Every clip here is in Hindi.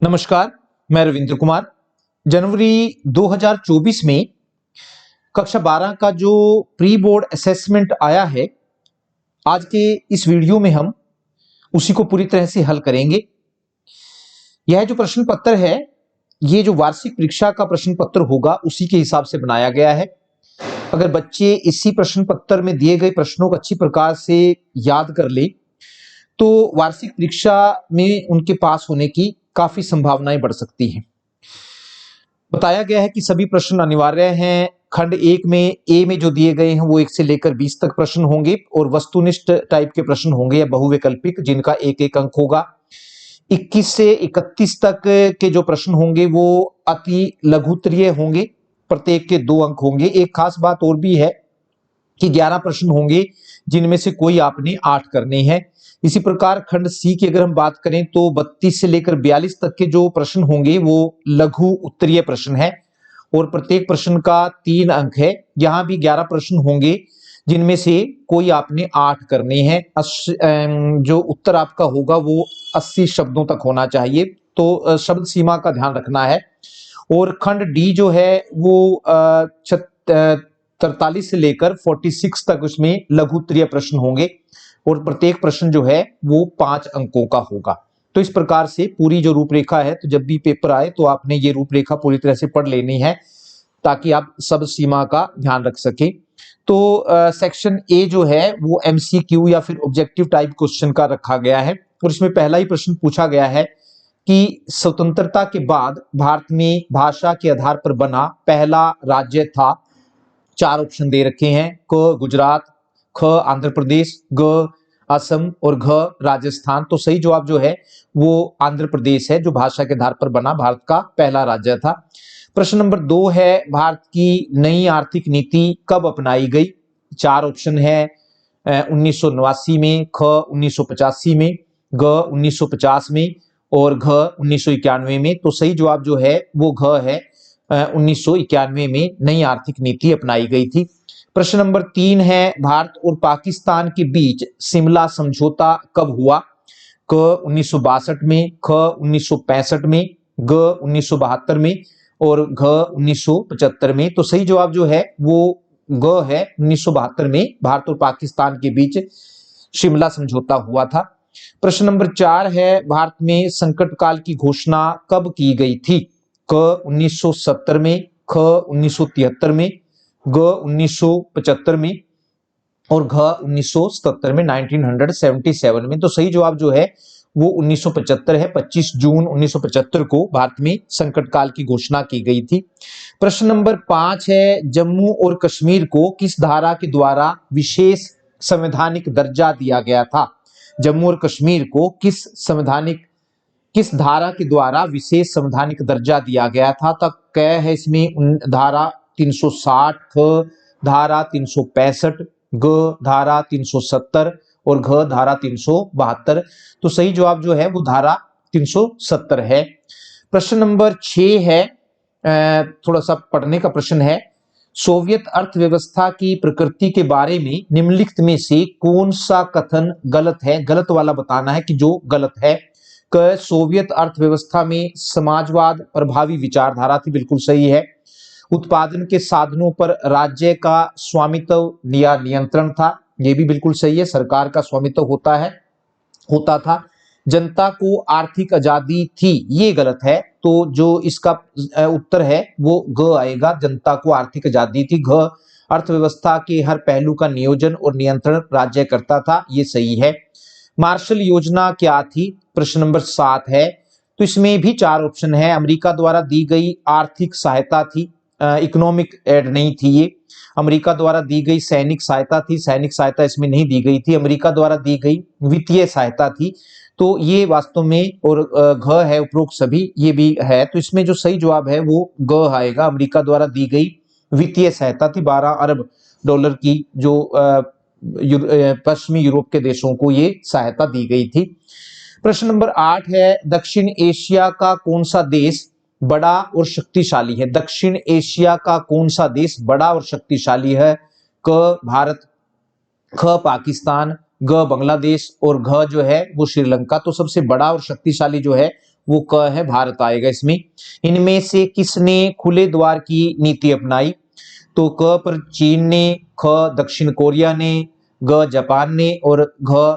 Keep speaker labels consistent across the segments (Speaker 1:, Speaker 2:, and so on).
Speaker 1: नमस्कार, मैं रविंद्र कुमार। जनवरी 2024 में कक्षा 12 का जो प्री बोर्ड असेसमेंट आया है, आज के इस वीडियो में हम उसी को पूरी तरह से हल करेंगे। यह जो प्रश्न पत्र है, ये जो वार्षिक परीक्षा का प्रश्न पत्र होगा, उसी के हिसाब से बनाया गया है। अगर बच्चे इसी प्रश्न पत्र में दिए गए प्रश्नों को अच्छी प्रकार से याद कर ले, तो वार्षिक परीक्षा में उनके पास होने की काफी संभावनाएं बढ़ सकती हैं। बताया गया है कि सभी प्रश्न अनिवार्य हैं। खंड 1 में ए में जो दिए गए हैं वो 1 से लेकर 20 तक प्रश्न होंगे और वस्तुनिष्ठ टाइप के प्रश्न होंगे या बहुवैकल्पिक, जिनका एक एक अंक होगा। 21 से 31 तक के जो प्रश्न होंगे वो अति लघुत्तरीय होंगे, प्रत्येक के 2 अंक होंगे। एक खास बात और भी है कि 11 प्रश्न होंगे जिनमें से कोई आपने 8 करने हैं। इसी प्रकार खंड सी की अगर हम बात करें तो 32 से लेकर 42 तक के जो प्रश्न होंगे वो लघु उत्तरीय प्रश्न है और प्रत्येक प्रश्न का 3 अंक है। यहां भी 11 प्रश्न होंगे जिनमें से कोई आपने 8 करने हैं। जो उत्तर आपका होगा वो 80 शब्दों तक होना चाहिए, तो शब्द सीमा का ध्यान रखना है। और खंड डी जो है वो 43 से लेकर 46 तक उसमें लघु उत्तरीय प्रश्न होंगे और प्रत्येक प्रश्न जो है वो 5 अंकों का होगा। तो इस प्रकार से पूरी जो रूपरेखा है, तो जब भी पेपर आए तो आपने ये रूपरेखा पूरी तरह से पढ़ लेनी है ताकि आप सब सीमा का ध्यान रख सके। तो सेक्शन ए जो है वो एमसीक्यू या फिर ऑब्जेक्टिव टाइप क्वेश्चन का रखा गया है और इसमें पहला ही प्रश्न पूछा गया है कि स्वतंत्रता के बाद भारत में भाषा के आधार पर बना पहला राज्य था। 4 ऑप्शन दे रखे हैं, क गुजरात, ख आंध्र प्रदेश, ग असम और घ राजस्थान। तो सही जवाब जो है वो आंध्र प्रदेश है, जो भाषा के आधार पर बना भारत का पहला राज्य था। प्रश्न नंबर 2 है, भारत की नई आर्थिक नीति कब अपनाई गई? 4 ऑप्शन है, 1989 में, ख 1985 में, ग 1950 में और घ 1991 में। तो सही जवाब जो है वो घ है, 1991 में नई आर्थिक नीति अपनाई गई थी। प्रश्न नंबर 3 है, भारत और पाकिस्तान के बीच शिमला समझौता कब हुआ? क 1962 में, ख 1965 में, ग 1972 में और घ 1975 में। तो सही जवाब जो है वो ग है, 1972 में भारत और पाकिस्तान के बीच शिमला समझौता हुआ था। प्रश्न नंबर 4 है, भारत में संकट काल की घोषणा कब की गई थी? क 1970 में, ख 1973 में, ग 1975 में और घ 1977 में, 1977 में। तो सही जवाब जो है वो 1975 है। 25 जून 1975 को भारत में संकट काल की घोषणा की गई थी। प्रश्न नंबर 5 है, जम्मू और कश्मीर को किस धारा के द्वारा विशेष संवैधानिक दर्जा दिया गया था? जम्मू और कश्मीर को किस धारा के द्वारा विशेष संवैधानिक दर्जा दिया गया था? तब क है इसमें धारा 360, ख धारा 365, ग धारा 370 और घ धारा 372। तो सही जवाब जो है वो धारा 370 है। प्रश्न नंबर 6 है, थोड़ा सा पढ़ने का प्रश्न है, सोवियत अर्थव्यवस्था की प्रकृति के बारे में निम्नलिखित में से कौन सा कथन गलत है? गलत वाला बताना है कि जो गलत है। क सोवियत अर्थव्यवस्था में समाजवाद प्रभावी विचारधारा थी, बिल्कुल सही है। उत्पादन के साधनों पर राज्य का स्वामित्व या नियंत्रण था, यह भी बिल्कुल सही है, सरकार का स्वामित्व होता था। जनता को आर्थिक आजादी थी, ये गलत है। तो जो इसका उत्तर है वो ग आएगा, जनता को आर्थिक आजादी थी। घ अर्थव्यवस्था के हर पहलू का नियोजन और नियंत्रण राज्य करता था, ये सही है। मार्शल योजना क्या थी? प्रश्न नंबर 7 है, तो इसमें भी 4 ऑप्शन है। अमेरिका द्वारा दी गई आर्थिक सहायता थी, इकोनॉमिक एड नहीं थी ये। अमेरिका द्वारा दी गई सैनिक सहायता थी, सैनिक सहायता इसमें नहीं दी गई थी। अमेरिका द्वारा दी गई वित्तीय सहायता थी, तो ये वास्तव में, और घ है उपरोक्त सभी, ये भी है। तो इसमें जो सही जवाब है वो ग आएगा, अमेरिका द्वारा दी गई वित्तीय सहायता थी। 12 अरब डॉलर की जो पश्चिमी यूरोप के देशों को ये सहायता दी गई थी। प्रश्न नंबर 8 है, दक्षिण एशिया का कौन सा देश बड़ा और शक्तिशाली है? दक्षिण एशिया का कौन सा देश बड़ा और शक्तिशाली है? क भारत, ख पाकिस्तान, ग बांग्लादेश और घ जो है वो श्रीलंका। तो सबसे बड़ा और शक्तिशाली जो है वो क है, भारत आएगा इसमें। इनमें से किसने खुले द्वार की नीति अपनाई? तो क पर चीन ने, ख दक्षिण कोरिया ने, ग जापान ने और घ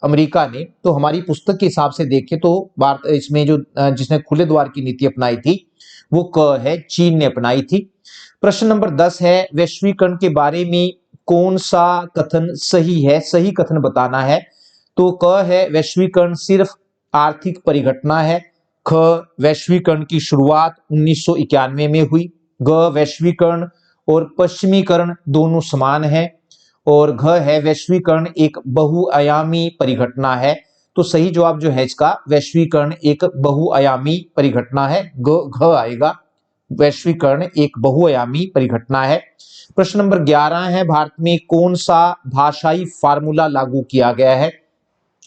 Speaker 1: अमेरिका ने। तो हमारी पुस्तक के हिसाब से देखें तो भारत इसमें जो जिसने खुले द्वार की नीति अपनाई थी वो क है, चीन ने अपनाई थी। प्रश्न नंबर 10 है, वैश्वीकरण के बारे में कौन सा कथन सही है? सही कथन बताना है। तो क है, वैश्वीकरण सिर्फ आर्थिक परिघटना है। ख वैश्वीकरण की शुरुआत 1991 में हुई। ग वैश्वीकरण और पश्चिमीकरण दोनों समान है। और घ है, वैश्वीकरण एक बहुआयामी परिघटना है। तो सही जवाब जो है इसका, वैश्वीकरण एक बहुआयामी परिघटना है, घ आएगा। वैश्वीकरण एक बहुआयामी परिघटना है। प्रश्न नंबर 11 है, भारत में कौन सा भाषाई फार्मूला लागू किया गया है?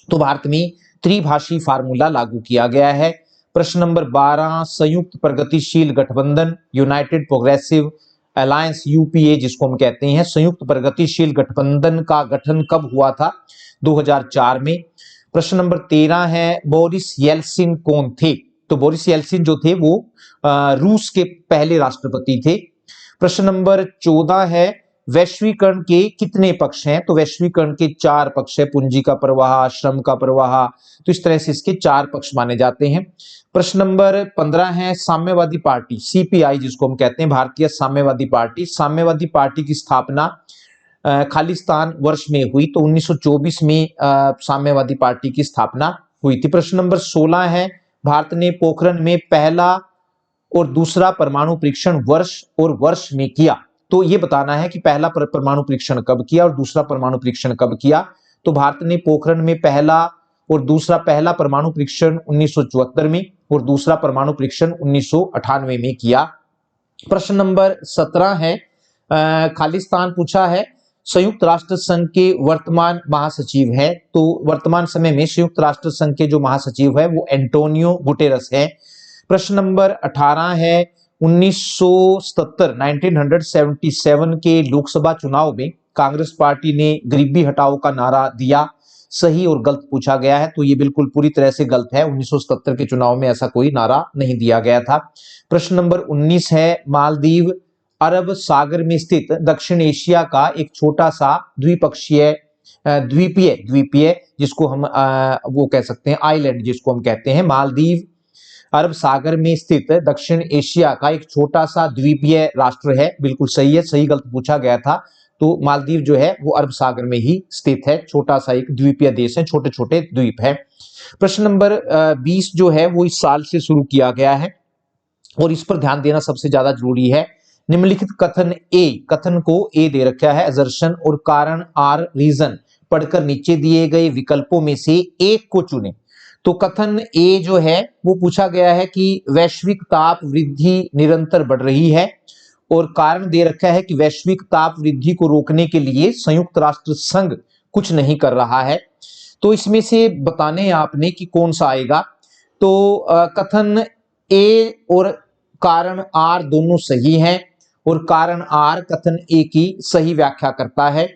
Speaker 1: तो भारत में त्रिभाषी फार्मूला लागू किया गया है। प्रश्न नंबर 12, संयुक्त प्रगतिशील गठबंधन यूनाइटेड प्रोग्रेसिव अलायंस यूपीए जिसको हम कहते हैं, संयुक्त प्रगतिशील गठबंधन का गठन कब हुआ था? 2004 में। प्रश्न नंबर 13 है, बोरिस येल्सिन कौन थे? तो बोरिस येल्सिन जो थे वो रूस के पहले राष्ट्रपति थे। प्रश्न नंबर 14 है, वैश्वीकरण के कितने पक्ष हैं? तो वैश्वीकरण के 4 पक्ष है, पूंजी का प्रवाह, श्रम का प्रवाह, तो इस तरह से इसके 4 पक्ष माने जाते हैं। प्रश्न नंबर 15 है, साम्यवादी पार्टी सीपीआई जिसको हम कहते हैं, भारतीय साम्यवादी पार्टी, साम्यवादी पार्टी की स्थापना खालिस्तान वर्ष में हुई। तो 1924 में साम्यवादी पार्टी की स्थापना हुई थी। प्रश्न नंबर 16 है, भारत ने पोखरण में पहला और दूसरा परमाणु परीक्षण वर्ष और वर्ष में किया। तो ये बताना है कि पहला परमाणु परीक्षण कब किया और दूसरा परमाणु परीक्षण कब किया। तो भारत ने पोखरण में पहला परमाणु परीक्षण 1974 में और दूसरा परमाणु परीक्षण 1998 में किया। प्रश्न नंबर 17 है, खालिस्तान पूछा है, संयुक्त राष्ट्र संघ के वर्तमान महासचिव है। तो वर्तमान समय में संयुक्त राष्ट्र संघ के जो महासचिव है वो एंटोनियो गुटेरस है। प्रश्न नंबर 18 है, 1977 के लोकसभा चुनाव में कांग्रेस पार्टी ने गरीबी हटाओ का नारा दिया, सही और गलत पूछा गया है। तो ये बिल्कुल पूरी तरह से गलत है, 1977 के चुनाव में ऐसा कोई नारा नहीं दिया गया था। प्रश्न नंबर 19 है, मालदीव अरब सागर में स्थित दक्षिण एशिया का एक छोटा सा द्वीपीय जिसको हम वो कह सकते हैं आइलैंड जिसको हम कहते हैं। मालदीव अरब सागर में स्थित दक्षिण एशिया का एक छोटा सा द्वीपीय राष्ट्र है, बिल्कुल सही है, सही गलत पूछा गया था। तो मालदीव जो है वो अरब सागर में ही स्थित है, छोटा सा एक द्वीपीय देश है, छोटे छोटे द्वीप है। प्रश्न नंबर 20 जो है वो इस साल से शुरू किया गया है और इस पर ध्यान देना सबसे ज्यादा जरूरी है। निम्नलिखित कथन को ए दे रखा है, असर्शन और कारण आर रीजन पढ़कर नीचे दिए गए विकल्पों में से एक को चुने। तो कथन ए जो है वो पूछा गया है कि वैश्विक ताप वृद्धि निरंतर बढ़ रही है और कारण दे रखा है कि वैश्विक ताप वृद्धि को रोकने के लिए संयुक्त राष्ट्र संघ कुछ नहीं कर रहा है। तो इसमें से बताने आपने कि कौन सा आएगा। तो कथन ए और कारण आर दोनों सही हैं और कारण आर कथन ए की सही व्याख्या करता है।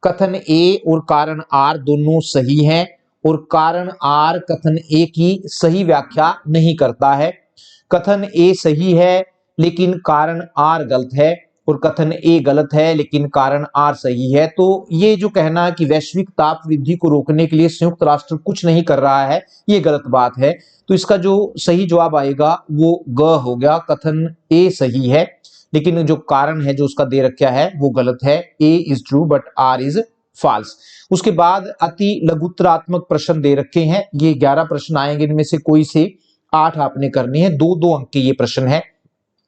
Speaker 1: कथन ए और कारण आर दोनों सही हैं और कारण आर कथन ए की सही व्याख्या नहीं करता है। कथन ए सही है लेकिन कारण आर गलत है और कथन ए गलत है लेकिन कारण आर सही है। तो ये जो कहना कि वैश्विक ताप वृद्धि को रोकने के लिए संयुक्त राष्ट्र कुछ नहीं कर रहा है, ये गलत बात है। तो इसका जो सही जवाब आएगा वो ग हो गया, कथन ए सही है लेकिन जो कारण है जो उसका दे रखा है वो गलत है। A is true but R is false. उसके बाद अति लघुत्तरात्मक प्रश्न दे रखे हैं, ये 11 प्रश्न आएंगे, इनमें से कोई से 8 आपने करने हैं, 2-2 अंक के ये प्रश्न है।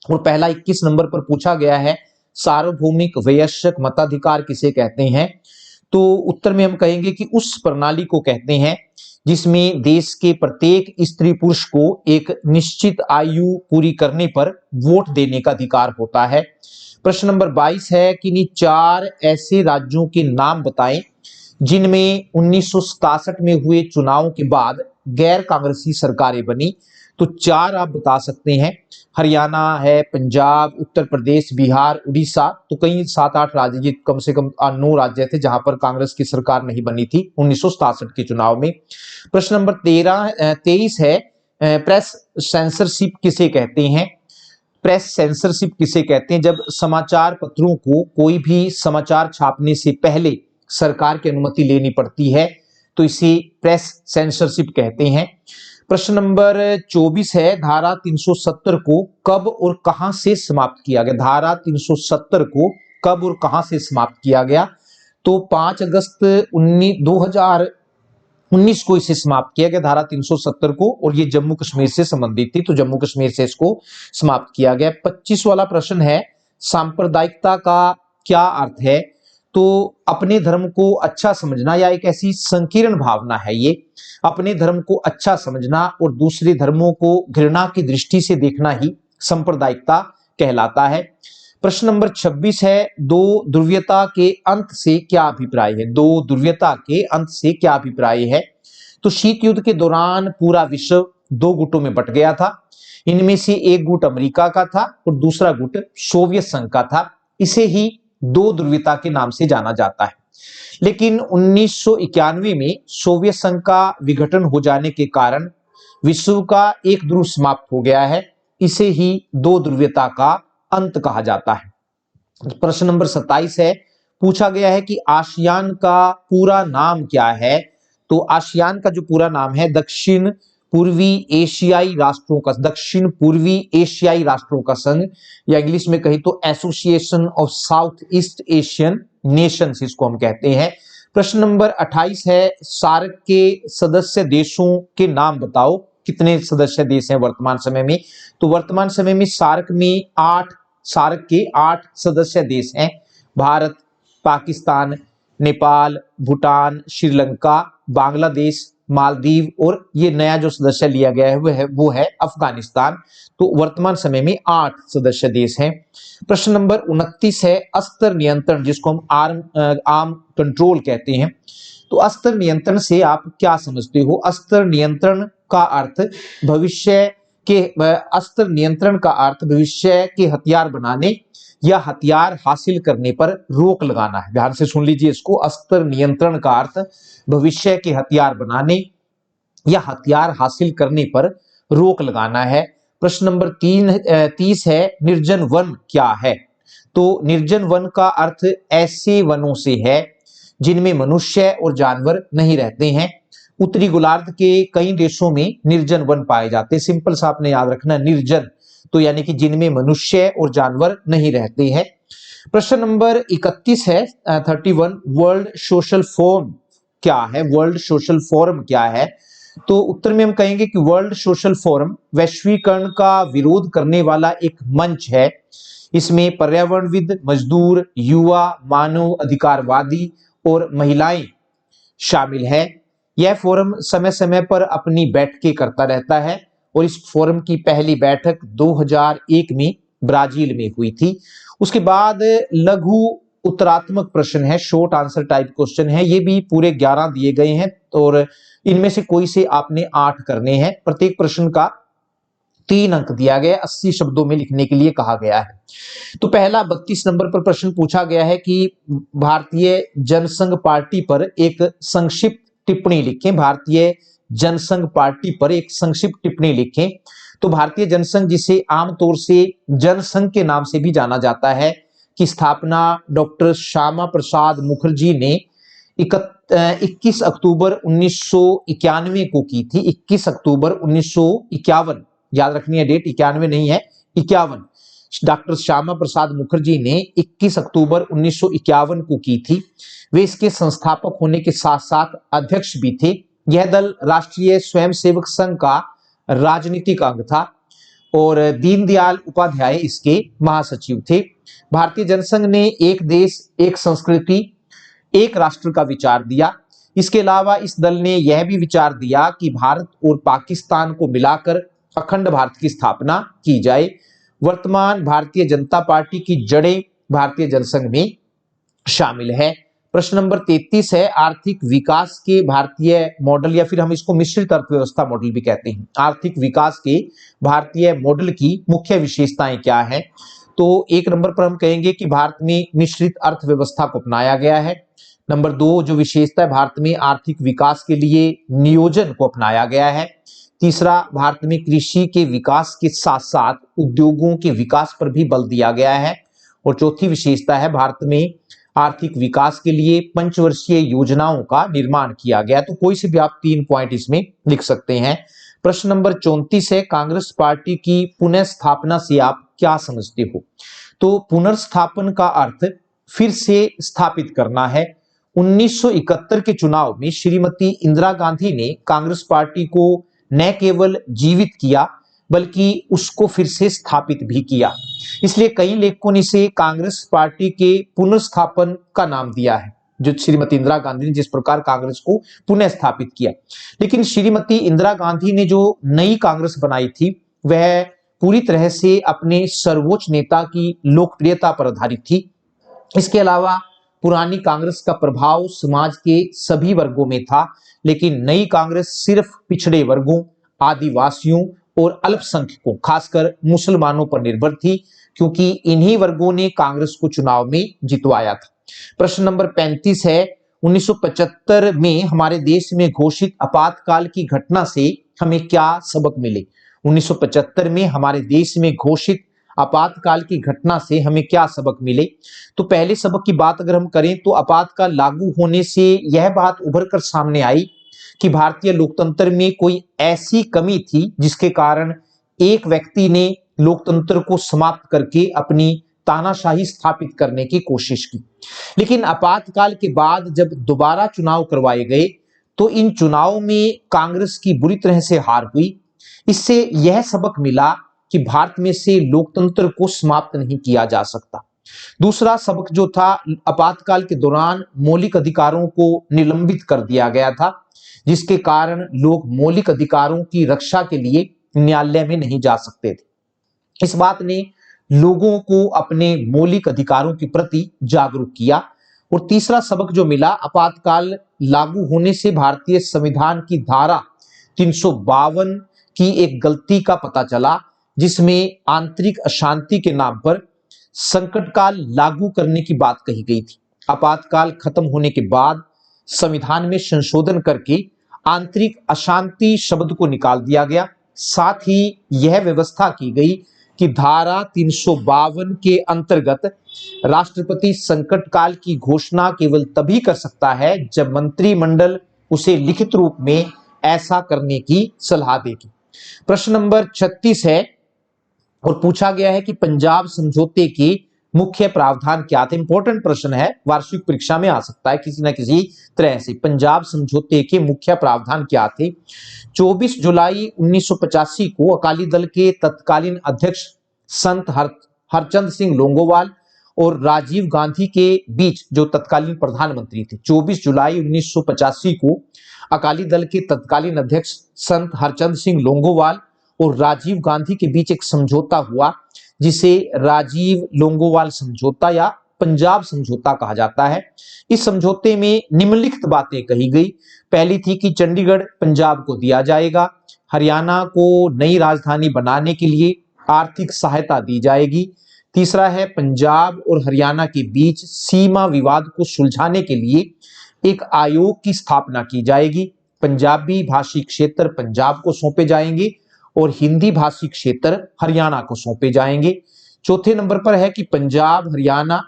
Speaker 1: और पहला 21 नंबर पर पूछा गया है, सार्वभौमिक वयस्क मताधिकार किसे कहते हैं? तो उत्तर में हम कहेंगे कि उस प्रणाली को कहते हैं जिसमें देश के प्रत्येक स्त्री पुरुष को एक निश्चित आयु पूरी करने पर वोट देने का अधिकार होता है। प्रश्न नंबर 22 है कि 4 ऐसे राज्यों के नाम बताएं जिनमें 1967 में हुए चुनाव के बाद गैर कांग्रेसी सरकारें बनी। तो 4 आप बता सकते हैं, हरियाणा है, पंजाब, उत्तर प्रदेश, बिहार, उड़ीसा। तो कई 7-8 राज्य, ये कम से कम 9 राज्य थे जहां पर कांग्रेस की सरकार नहीं बनी थी 1967 के चुनाव में। प्रश्न नंबर 23 है प्रेस सेंसरशिप किसे कहते हैं? प्रेस सेंसरशिप किसे कहते हैं? जब समाचार पत्रों को कोई भी समाचार छापने से पहले सरकार की अनुमति लेनी पड़ती है तो इसे प्रेस सेंसरशिप कहते हैं। प्रश्न नंबर 24 है, धारा 370 को कब और कहां से समाप्त किया गया? धारा 370 को कब और कहां से समाप्त किया गया? तो 5 अगस्त 2019 को इसे समाप्त किया गया, धारा 370 को, और ये जम्मू कश्मीर से संबंधित थी तो जम्मू कश्मीर से इसको समाप्त किया गया। 25 वाला प्रश्न है, सांप्रदायिकता का क्या अर्थ है? तो अपने धर्म को अच्छा समझना या एक ऐसी संकीर्ण भावना है, ये अपने धर्म को अच्छा समझना और दूसरे धर्मों को घृणा की दृष्टि से देखना ही सांप्रदायिकता कहलाता है। प्रश्न नंबर 26 है, दो ध्रुवीयता के अंत से क्या अभिप्राय है? दो ध्रुवीयता के अंत से क्या अभिप्राय है? तो शीत युद्ध के दौरान पूरा विश्व दो गुटों में बट गया था। इनमें से एक गुट अमेरिका का था और दूसरा गुट सोवियत संघ का था। इसे ही दो ध्रुवीयता के नाम से जाना जाता है। लेकिन 1991 में सोवियत संघ का विघटन हो जाने के कारण विश्व का एक ध्रुव समाप्त हो गया है। इसे ही दो ध्रुवीयता का अंत कहा जाता है। प्रश्न नंबर 27 है, पूछा गया है कि आसियान का पूरा नाम क्या है? तो आसियान का जो पूरा नाम है दक्षिण पूर्वी एशियाई राष्ट्रों का संघ, या इंग्लिश में कही तो association of south east Asian Nations इसको हम कहते हैं। प्रश्न नंबर 28 है, सार्क के सदस्य देशों के नाम बताओ। कितने सदस्य देश हैं वर्तमान समय में? तो वर्तमान समय में सार्क के 8 सदस्य देश हैं। भारत, पाकिस्तान, नेपाल, भूटान, श्रीलंका, बांग्लादेश, मालदीव और ये नया जो सदस्य लिया गया है वो है अफगानिस्तान। तो वर्तमान समय में 8 सदस्य देश हैं। प्रश्न नंबर 29 है, अस्त्र नियंत्रण जिसको हम आर्म कंट्रोल कहते हैं। तो अस्त्र नियंत्रण से आप क्या समझते हो? अस्त्र नियंत्रण का अर्थ भविष्य के हथियार बनाने या हथियार हासिल करने पर रोक लगाना है। ध्यान से सुन लीजिए इसको, अस्त्र नियंत्रण का अर्थ भविष्य के हथियार बनाने या हथियार हासिल करने पर रोक लगाना है। प्रश्न नंबर 30 है, निर्जन वन क्या है? तो निर्जन वन का अर्थ ऐसे वनों से है जिनमें मनुष्य और जानवर नहीं रहते हैं। उत्तरी गोलार्ध के कई देशों में निर्जन वन पाए जाते हैं। सिंपल सा आपने याद रखना, निर्जन तो यानी कि जिनमें मनुष्य और जानवर नहीं रहते हैं। प्रश्न नंबर 31 है 31, वर्ल्ड सोशल फोरम क्या है? वर्ल्ड सोशल फोरम क्या है? तो उत्तर में हम कहेंगे कि वर्ल्ड सोशल फोरम वैश्वीकरण का विरोध करने वाला एक मंच है। इसमें पर्यावरणविद, मजदूर, युवा, मानव अधिकारवादी और महिलाएं शामिल है। यह फोरम समय समय पर अपनी बैठकें करता रहता है और इस फोरम की पहली बैठक 2001 में ब्राजील में हुई थी। उसके बाद लघु उत्तरात्मक प्रश्न है, शॉर्ट आंसर टाइप क्वेश्चन है। ये भी पूरे 11 दिए गए हैं और इनमें से कोई से आपने 8 करने हैं। प्रत्येक प्रश्न का 3 अंक दिया गया, 80 शब्दों में लिखने के लिए कहा गया है। तो पहला 32 नंबर पर प्रश्न पूछा गया है कि भारतीय जनसंघ पार्टी पर एक संक्षिप्त टिप्पणी लिखें। भारतीय जनसंघ पार्टी पर एक संक्षिप्त टिप्पणी लिखें। तो भारतीय जनसंघ, जिसे आमतौर से जनसंघ के नाम से भी जाना जाता है, की स्थापना डॉक्टर श्यामा प्रसाद मुखर्जी ने 21 अक्टूबर 1991 को की थी। 21 अक्टूबर 1951, याद रखनी है डेट, 91 नहीं है, 51। डॉक्टर श्यामा प्रसाद मुखर्जी ने 21 अक्टूबर 1951 को की थी। वे इसके संस्थापक होने के साथ साथ अध्यक्ष भी थे। यह दल राष्ट्रीय स्वयंसेवक संघ का राजनीतिक अंग था और दीनदयाल उपाध्याय इसके महासचिव थे। भारतीय जनसंघ ने एक देश, एक संस्कृति, एक राष्ट्र का विचार दिया। इसके अलावा इस दल ने यह भी विचार दिया कि भारत और पाकिस्तान को मिलाकर अखंड भारत की स्थापना की जाए। वर्तमान भारतीय जनता पार्टी की जड़ें भारतीय जनसंघ में शामिल है। प्रश्न नंबर 33 है, आर्थिक विकास के भारतीय मॉडल, या फिर हम इसको मिश्रित अर्थव्यवस्था मॉडल भी कहते हैं। आर्थिक विकास के भारतीय मॉडल की मुख्य विशेषताएं क्या है? तो 1 नंबर पर हम कहेंगे कि भारत में मिश्रित अर्थव्यवस्था को अपनाया गया है। नंबर 2 जो विशेषता है, भारत में आर्थिक विकास के लिए नियोजन को अपनाया गया है। तीसरा, भारत में कृषि के विकास के साथ साथ उद्योगों के विकास पर भी बल दिया गया है। और चौथी विशेषता है, भारत में आर्थिक विकास के लिए पंचवर्षीय योजनाओं का निर्माण किया गया। तो कोई से भी आप 3 पॉइंट इसमें लिख सकते हैं। प्रश्न नंबर 34 है, कांग्रेस पार्टी की पुनः स्थापना से आप क्या समझते हो? तो पुनर्स्थापन का अर्थ फिर से स्थापित करना है। 1971 के चुनाव में श्रीमती इंदिरा गांधी ने कांग्रेस पार्टी को न केवल जीवित किया बल्कि उसको फिर से स्थापित भी किया। इसलिए कई लेखकों ने इसे कांग्रेस पार्टी के पुनर्स्थापन का नाम दिया है, जो श्रीमती इंदिरा गांधी ने जिस प्रकार कांग्रेस को पुनः स्थापित किया। लेकिन श्रीमती इंदिरा गांधी ने जो नई कांग्रेस बनाई थी वह पूरी तरह से अपने सर्वोच्च नेता की लोकप्रियता पर आधारित थी। इसके अलावा पुरानी कांग्रेस का प्रभाव समाज के सभी वर्गों में था, लेकिन नई कांग्रेस सिर्फ पिछड़े वर्गों, आदिवासियों और अल्पसंख्यकों, खासकर मुसलमानों पर निर्भर थी, क्योंकि इन्हीं वर्गों ने कांग्रेस को चुनाव में जितवाया था। प्रश्न नंबर 35 है, 1975 में हमारे देश में घोषित आपातकाल की घटना से हमें क्या सबक मिले? 1975 में हमारे देश में घोषित आपातकाल की घटना से हमें क्या सबक मिले? तो पहले सबक की बात अगर हम करें तो आपातकाल लागू होने से यह बात उभर कर सामने आई कि भारतीय लोकतंत्र में कोई ऐसी कमी थी जिसके कारण एक व्यक्ति ने लोकतंत्र को समाप्त करके अपनी तानाशाही स्थापित करने की कोशिश की। लेकिन आपातकाल के बाद जब दोबारा चुनाव करवाए गए तो इन चुनावों में कांग्रेस की बुरी तरह से हार हुई। इससे यह सबक मिला कि भारत में से लोकतंत्र को समाप्त नहीं किया जा सकता। दूसरा सबक जो था, आपातकाल के दौरान मौलिक अधिकारों को निलंबित कर दिया गया था, जिसके कारण लोग मौलिक अधिकारों की रक्षा के लिए न्यायालय में नहीं जा सकते थे। इस बात ने लोगों को अपने मौलिक अधिकारों के प्रति जागरूक किया। और तीसरा सबक जो मिला, आपातकाल लागू होने से भारतीय संविधान की धारा 352 की एक गलती का पता चला, जिसमें आंतरिक अशांति के नाम पर संकटकाल लागू करने की बात कही गई थी। आपातकाल खत्म होने के बाद संविधान में संशोधन करके आंतरिक अशांति शब्द को निकाल दिया गया। साथ ही यह व्यवस्था की गई कि धारा 352 के अंतर्गत राष्ट्रपति संकट काल की घोषणा केवल तभी कर सकता है जब मंत्रिमंडल उसे लिखित रूप में ऐसा करने की सलाह देगी। प्रश्न नंबर 36 है और पूछा गया है कि पंजाब समझौते के मुख्य प्रावधान क्या थे? इंपॉर्टेंट प्रश्न है, वार्षिक परीक्षा में आ सकता है किसी ना किसी तरह से। पंजाब समझौते के मुख्य प्रावधान क्या थे? 24 जुलाई 1985 को अकाली दल के तत्कालीन अध्यक्ष संत हरचंद सिंह लोंगोवाल और राजीव गांधी के बीच, जो तत्कालीन प्रधानमंत्री थे, 24 जुलाई 1985 को अकाली दल के तत्कालीन अध्यक्ष संत हरचंद सिंह लोंगोवाल और राजीव गांधी के बीच एक समझौता हुआ, जिसे राजीव लोंगोवाल समझौता या पंजाब समझौता कहा जाता है। इस समझौते में निम्नलिखित बातें कही गई। पहली थी कि चंडीगढ़ पंजाब को दिया जाएगा, हरियाणा को नई राजधानी बनाने के लिए आर्थिक सहायता दी जाएगी। तीसरा है, पंजाब और हरियाणा के बीच सीमा विवाद को सुलझाने के लिए एक आयोग की स्थापना की जाएगी। पंजाबी भाषी क्षेत्र पंजाब को सौंपे जाएंगे और हिंदी भाषी क्षेत्र हरियाणा को सौंपे जाएंगे। चौथे नंबर पर है कि पंजाब, हरियाणा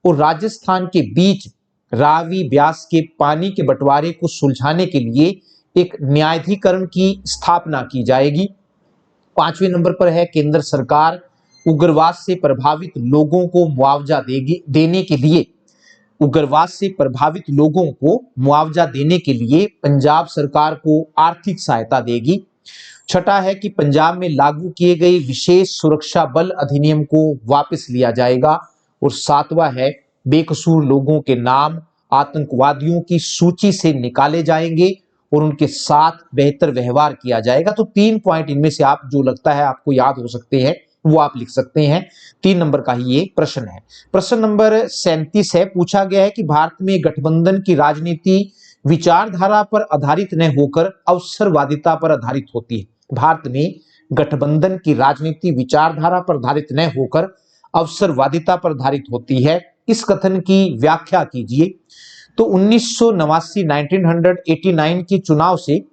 Speaker 1: और राजस्थान के बीच रावी ब्यास के पानी के बंटवारे को सुलझाने के लिए एक न्यायाधिकरण की स्थापना की जाएगी। पांचवें नंबर पर है, केंद्र सरकार उग्रवाद से प्रभावित लोगों को मुआवजा देने के लिए उग्रवाद से प्रभावित लोगों को मुआवजा देने के लिए पंजाब सरकार को आर्थिक सहायता देगी। छठा है कि पंजाब में लागू किए गए विशेष सुरक्षा बल अधिनियम को वापस लिया जाएगा। और सातवां है, बेकसूर लोगों के नाम आतंकवादियों की सूची से निकाले जाएंगे और उनके साथ बेहतर व्यवहार किया जाएगा। तो 3 पॉइंट इनमें से आप जो लगता है आपको याद हो सकते हैं वो आप लिख सकते हैं। 3 नंबर का ही ये प्रश्न है। प्रश्न नंबर 37 है, पूछा गया है कि भारत में गठबंधन की राजनीति विचारधारा पर आधारित न होकर अवसरवादिता पर आधारित होती है। भारत में गठबंधन की राजनीति विचारधारा पर आधारित न होकर अवसरवादिता पर आधारित होती है, इस कथन की व्याख्या कीजिए। तो 1989 के चुनाव से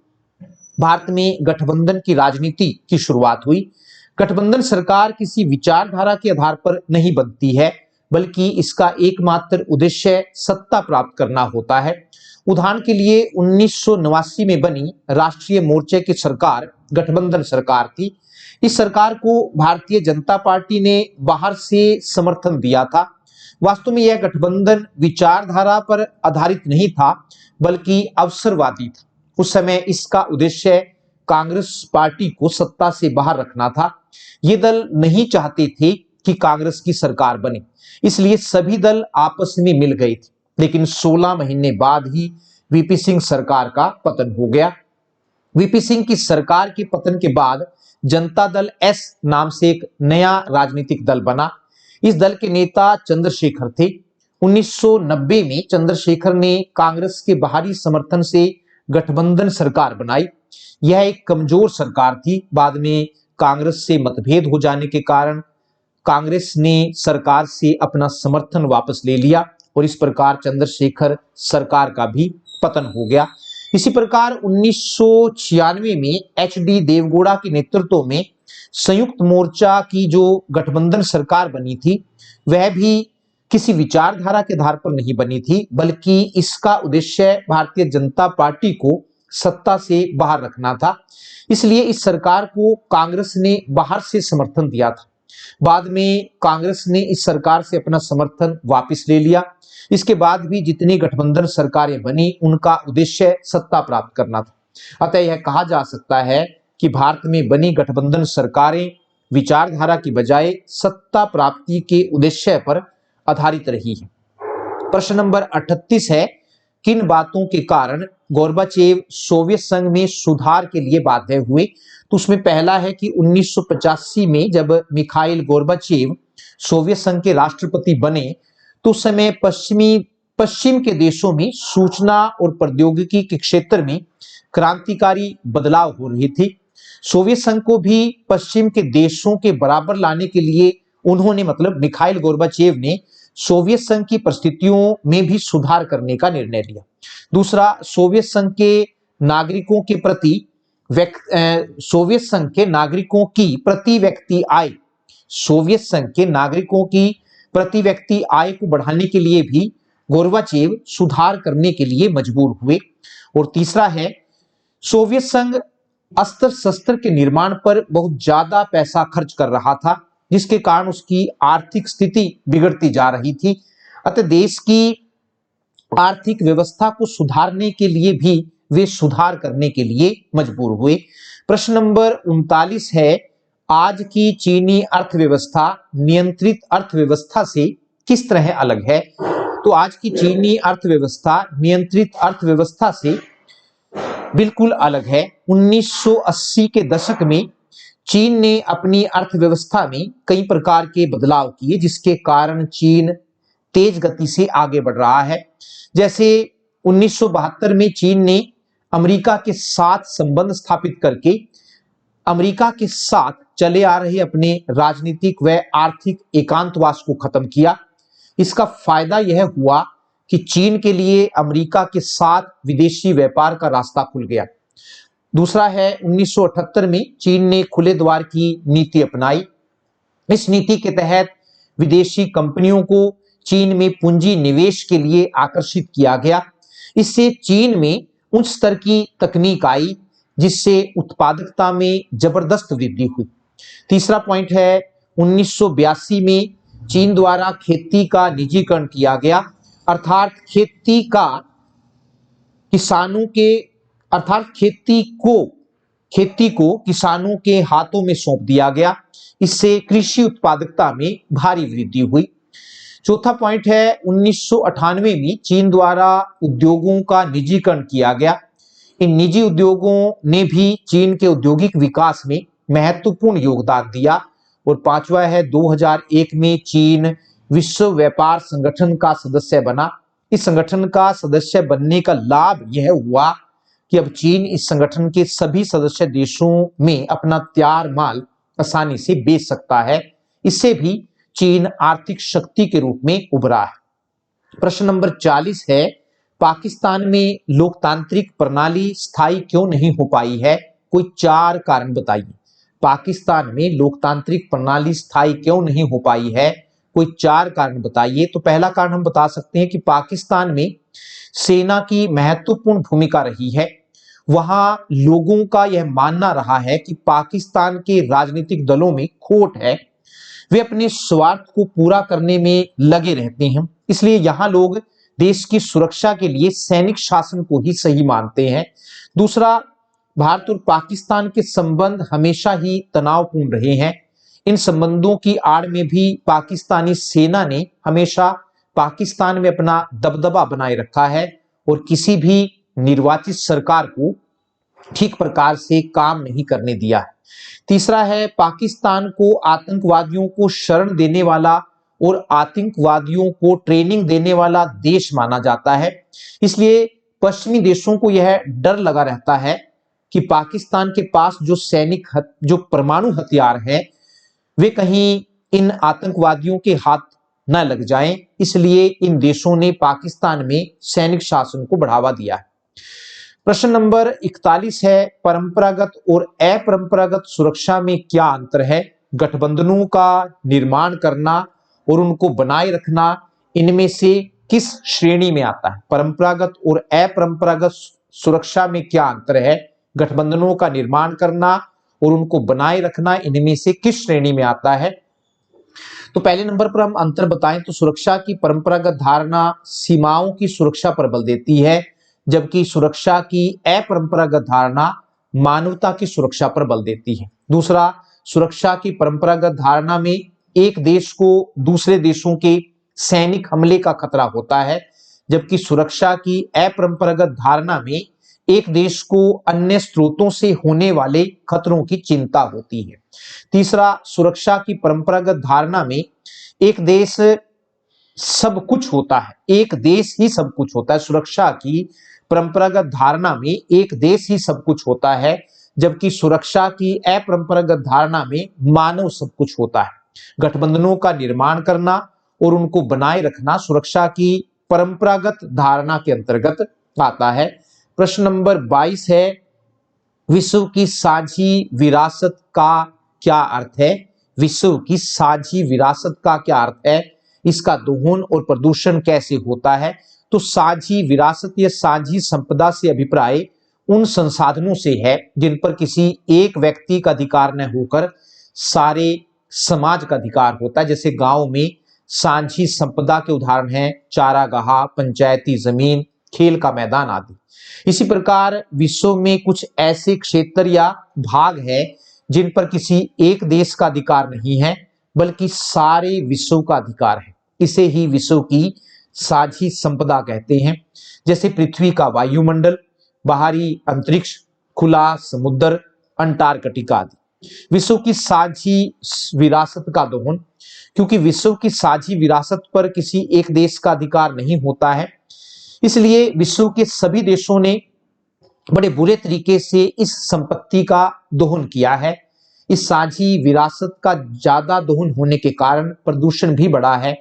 Speaker 1: भारत में गठबंधन की राजनीति की शुरुआत हुई। गठबंधन सरकार किसी विचारधारा के आधार पर नहीं बनती है, बल्कि इसका एकमात्र उद्देश्य सत्ता प्राप्त करना होता है। उदाहरण के लिए 1989 में बनी राष्ट्रीय मोर्चे की सरकार गठबंधन सरकार थी। इस सरकार को भारतीय जनता पार्टी ने बाहर से समर्थन दिया था। वास्तव में यह गठबंधन विचारधारा पर आधारित नहीं था, बल्कि अवसरवादी था। उस समय इसका उद्देश्य कांग्रेस पार्टी को सत्ता से बाहर रखना था। ये दल नहीं चाहते थे कि कांग्रेस की सरकार बने, इसलिए सभी दल आपस में मिल गए थे। लेकिन 16 महीने बाद ही वीपी सिंह सरकार का पतन हो गया। वीपी सिंह की सरकार के पतन के बाद जनता दल एस नाम से एक नया राजनीतिक दल बना। इस दल के नेता चंद्रशेखर थे। 1990 में चंद्रशेखर ने कांग्रेस के बाहरी समर्थन से गठबंधन सरकार बनाई। यह एक कमजोर सरकार थी। बाद में कांग्रेस से मतभेद हो जाने के कारण कांग्रेस ने सरकार से अपना समर्थन वापस ले लिया और इस प्रकार चंद्रशेखर सरकार का भी पतन हो गया। इसी प्रकार 1996 में एचडी देवगौड़ा के नेतृत्व में संयुक्त मोर्चा की जो गठबंधन सरकार बनी थी, वह भी किसी विचारधारा के आधार पर नहीं बनी थी, बल्कि इसका उद्देश्य भारतीय जनता पार्टी को सत्ता से बाहर रखना था। इसलिए इस सरकार को कांग्रेस ने बाहर से समर्थन दिया था। बाद में कांग्रेस ने इस सरकार से अपना समर्थन वापस ले लिया। इसके बाद भी जितनी गठबंधन सरकारें बनी, उनका उद्देश्य सत्ता प्राप्त करना था। अतः यह कहा जा सकता है कि भारत में बनी गठबंधन सरकारें विचारधारा की बजाय सत्ता प्राप्ति के उद्देश्य पर आधारित रही है। प्रश्न नंबर 38 है, किन बातों के कारण गोर्बाचेव सोवियत संघ में सुधार के लिए बाध्य हुए? तो उसमें पहला है कि 1985 में जब मिखाइल गोर्बाचेव सोवियत संघ के राष्ट्रपति बने, तो उस समय पश्चिम के देशों में सूचना और प्रौद्योगिकी के क्षेत्र में क्रांतिकारी बदलाव हो रहे थे। सोवियत संघ को भी पश्चिम के देशों के बराबर लाने के लिए उन्होंने मिखाइल गोर्बाचेव ने सोवियत संघ की परिस्थितियों में भी सुधार करने का निर्णय लिया। दूसरा, सोवियत संघ के नागरिकों के प्रति सोवियत संघ के नागरिकों की प्रति व्यक्ति आय सोवियत संघ के नागरिकों की प्रति व्यक्ति आय को बढ़ाने के लिए भी गोर्बाचेव सुधार करने के लिए मजबूर हुए। और तीसरा है, सोवियत संघ अस्त्र शस्त्र के निर्माण पर बहुत ज्यादा पैसा खर्च कर रहा था, जिसके कारण उसकी आर्थिक स्थिति बिगड़ती जा रही थी। अतः देश की आर्थिक व्यवस्था को सुधारने के लिए भी वे सुधार करने के लिए मजबूर हुए। प्रश्न नंबर 39 है, आज की चीनी अर्थव्यवस्था नियंत्रित अर्थव्यवस्था से किस तरह अलग है? तो आज की चीनी अर्थव्यवस्था नियंत्रित अर्थव्यवस्था से बिल्कुल अलग है। 1980 के दशक में चीन ने अपनी अर्थव्यवस्था में कई प्रकार के बदलाव किए, जिसके कारण चीन तेज गति से आगे बढ़ रहा है। जैसे 1972 में चीन ने अमेरिका के साथ संबंध स्थापित करके अमेरिका के साथ चले आ रहे अपने राजनीतिक व आर्थिक एकांतवास को खत्म किया। इसका फायदा यह हुआ कि चीन के लिए अमेरिका के साथ विदेशी व्यापार का रास्ता खुल गया। दूसरा है, 1978 में चीन ने खुले द्वार की नीति अपनाई। इस नीति के तहत विदेशी कंपनियों को चीन में पूंजी निवेश के लिए आकर्षित किया गया। इससे चीन में उच्च स्तर की तकनीक आई, जिससे उत्पादकता में जबरदस्त वृद्धि हुई। तीसरा पॉइंट है, 1982 में चीन द्वारा खेती का निजीकरण किया गया, अर्थात खेती को किसानों के हाथों में सौंप दिया गया। इससे कृषि उत्पादकता में भारी वृद्धि हुई। चौथा पॉइंट है, 1998 में चीन द्वारा उद्योगों का निजीकरण किया गया। इन निजी उद्योगों ने भी चीन के औद्योगिक विकास में महत्वपूर्ण योगदान दिया। और पांचवा है, 2001 में चीन विश्व व्यापार संगठन का सदस्य बना। इस संगठन का सदस्य बनने का लाभ यह हुआ कि अब चीन इस संगठन के सभी सदस्य देशों में अपना तैयार माल आसानी से बेच सकता है। इससे भी चीन आर्थिक शक्ति के रूप में उभरा है। प्रश्न नंबर 40 है, पाकिस्तान में लोकतांत्रिक प्रणाली स्थायी क्यों नहीं हो पाई है? कोई 4 कारण बताइए। पाकिस्तान में लोकतांत्रिक प्रणाली स्थायी क्यों नहीं हो पाई है, कोई 4 कारण बताइए। तो पहला कारण हम बता सकते हैं कि पाकिस्तान में सेना की महत्वपूर्ण भूमिका रही है। वहां लोगों का यह मानना रहा है कि पाकिस्तान के राजनीतिक दलों में खोट है, वे अपने स्वार्थ को पूरा करने में लगे रहते हैं, इसलिए यहां लोग देश की सुरक्षा के लिए सैनिक शासन को ही सही मानते हैं। दूसरा, भारत और पाकिस्तान के संबंध हमेशा ही तनावपूर्ण रहे हैं। इन संबंधों की आड़ में भी पाकिस्तानी सेना ने हमेशा पाकिस्तान में अपना दबदबा बनाए रखा है और किसी भी निर्वाचित सरकार को ठीक प्रकार से काम नहीं करने दिया है। तीसरा है, पाकिस्तान को आतंकवादियों को शरण देने वाला और आतंकवादियों को ट्रेनिंग देने वाला देश माना जाता है, इसलिए पश्चिमी देशों को यह डर लगा रहता है कि पाकिस्तान के पास जो परमाणु हथियार हैं वे कहीं इन आतंकवादियों के हाथ न लग जाएं, इसलिए इन देशों ने पाकिस्तान में सैनिक शासन को बढ़ावा दिया है। प्रश्न नंबर 41 है, परंपरागत और अपरंपरागत सुरक्षा में क्या अंतर है? गठबंधनों का निर्माण करना और उनको बनाए रखना इनमें से किस श्रेणी में आता है? परंपरागत और अपरंपरागत सुरक्षा में क्या अंतर है? गठबंधनों का निर्माण करना और उनको बनाए रखना इनमें से किस श्रेणी में आता है? तो पहले नंबर पर हम अंतर बताएं तो सुरक्षा की परंपरागत धारणा सीमाओं की सुरक्षा पर बल देती है, जबकि सुरक्षा की अपरंपरागत धारणा मानवता की सुरक्षा पर बल देती है। दूसरा, सुरक्षा की परंपरागत धारणा में एक देश को दूसरे देशों के सैनिक हमले का खतरा होता है, जबकि सुरक्षा की अपरंपरागत धारणा में एक देश को अन्य स्रोतों से होने वाले खतरों की चिंता होती है। तीसरा, सुरक्षा की परंपरागत धारणा में एक देश सब कुछ होता है, एक देश ही सब कुछ होता है। सुरक्षा की परंपरागत धारणा में एक देश ही सब कुछ होता है, जबकि सुरक्षा की अपरंपरागत धारणा में मानव सब कुछ होता है। गठबंधनों का निर्माण करना और उनको बनाए रखना सुरक्षा की परंपरागत धारणा के अंतर्गत आता है। प्रश्न नंबर 22 है, विश्व की साझी विरासत का क्या अर्थ है? विश्व की साझी विरासत का क्या अर्थ है? इसका दोहन और प्रदूषण कैसे होता है? तो साझी विरासत या साझी संपदा से अभिप्राय उन संसाधनों से है जिन पर किसी एक व्यक्ति का अधिकार न होकर सारे समाज का अधिकार होता है। जैसे गांव में साझी संपदा के उदाहरण हैं चारागाह, पंचायती जमीन, खेल का मैदान आदि। इसी प्रकार विश्व में कुछ ऐसे क्षेत्र या भाग है जिन पर किसी एक देश का अधिकार नहीं है बल्कि सारे विश्व का अधिकार है। इसे ही विश्व की साझी संपदा कहते हैं। जैसे पृथ्वी का वायुमंडल, बाहरी अंतरिक्ष, खुला समुद्र, अंटार्कटिका आदि। विश्व की साझी विरासत का दोहन, क्योंकि विश्व की साझी विरासत पर किसी एक देश का अधिकार नहीं होता है, इसलिए विश्व के सभी देशों ने बड़े बुरे तरीके से इस संपत्ति का दोहन किया है। इस साझी विरासत का ज्यादा दोहन होने के कारण प्रदूषण भी बढ़ा है।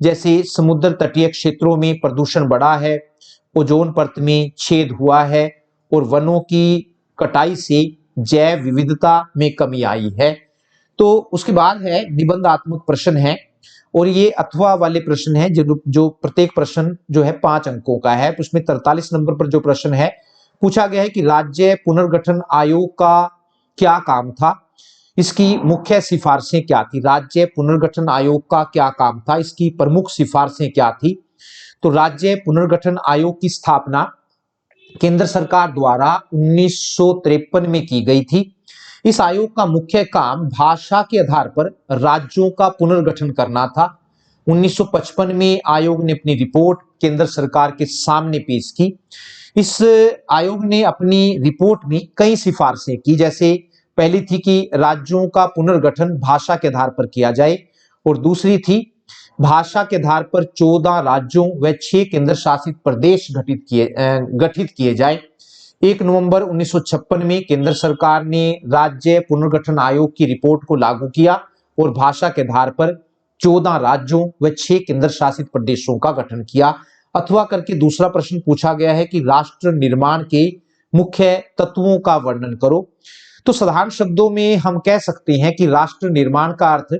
Speaker 1: जैसे समुद्र तटीय क्षेत्रों में प्रदूषण बढ़ा है, ओजोन परत में छेद हुआ है और वनों की कटाई से जैव विविधता में कमी आई है। तो उसके बाद है निबंधात्मक प्रश्न है और ये अथवा वाले प्रश्न है जो प्रत्येक प्रश्न जो है 5 अंकों का है। उसमें 43 नंबर पर जो प्रश्न है पूछा गया है कि राज्य पुनर्गठन आयोग का क्या काम था, इसकी मुख्य सिफारिशें क्या थी? राज्य पुनर्गठन आयोग का क्या काम था, इसकी प्रमुख सिफारिशें क्या थी? तो राज्य पुनर्गठन आयोग की स्थापना केंद्र सरकार द्वारा 1953 में की गई थी। इस आयोग का मुख्य काम भाषा के आधार पर राज्यों का पुनर्गठन करना था। 1955 में आयोग ने अपनी रिपोर्ट केंद्र सरकार के सामने पेश की। इस आयोग ने अपनी रिपोर्ट में कई सिफारिशें की, जैसे पहली थी कि राज्यों का पुनर्गठन भाषा के आधार पर किया जाए और दूसरी थी भाषा के आधार पर 14 राज्यों व 6 केंद्र शासित प्रदेश गठित किए जाए। 1 नवंबर 1956 में केंद्र सरकार ने राज्य पुनर्गठन आयोग की रिपोर्ट को लागू किया और भाषा के आधार पर 14 राज्यों व 6 केंद्र शासित प्रदेशों का गठन किया। अथवा करके दूसरा प्रश्न पूछा गया है कि राष्ट्र निर्माण के मुख्य तत्वों का वर्णन करो। तो साधारण शब्दों में हम कह सकते हैं कि राष्ट्र निर्माण का अर्थ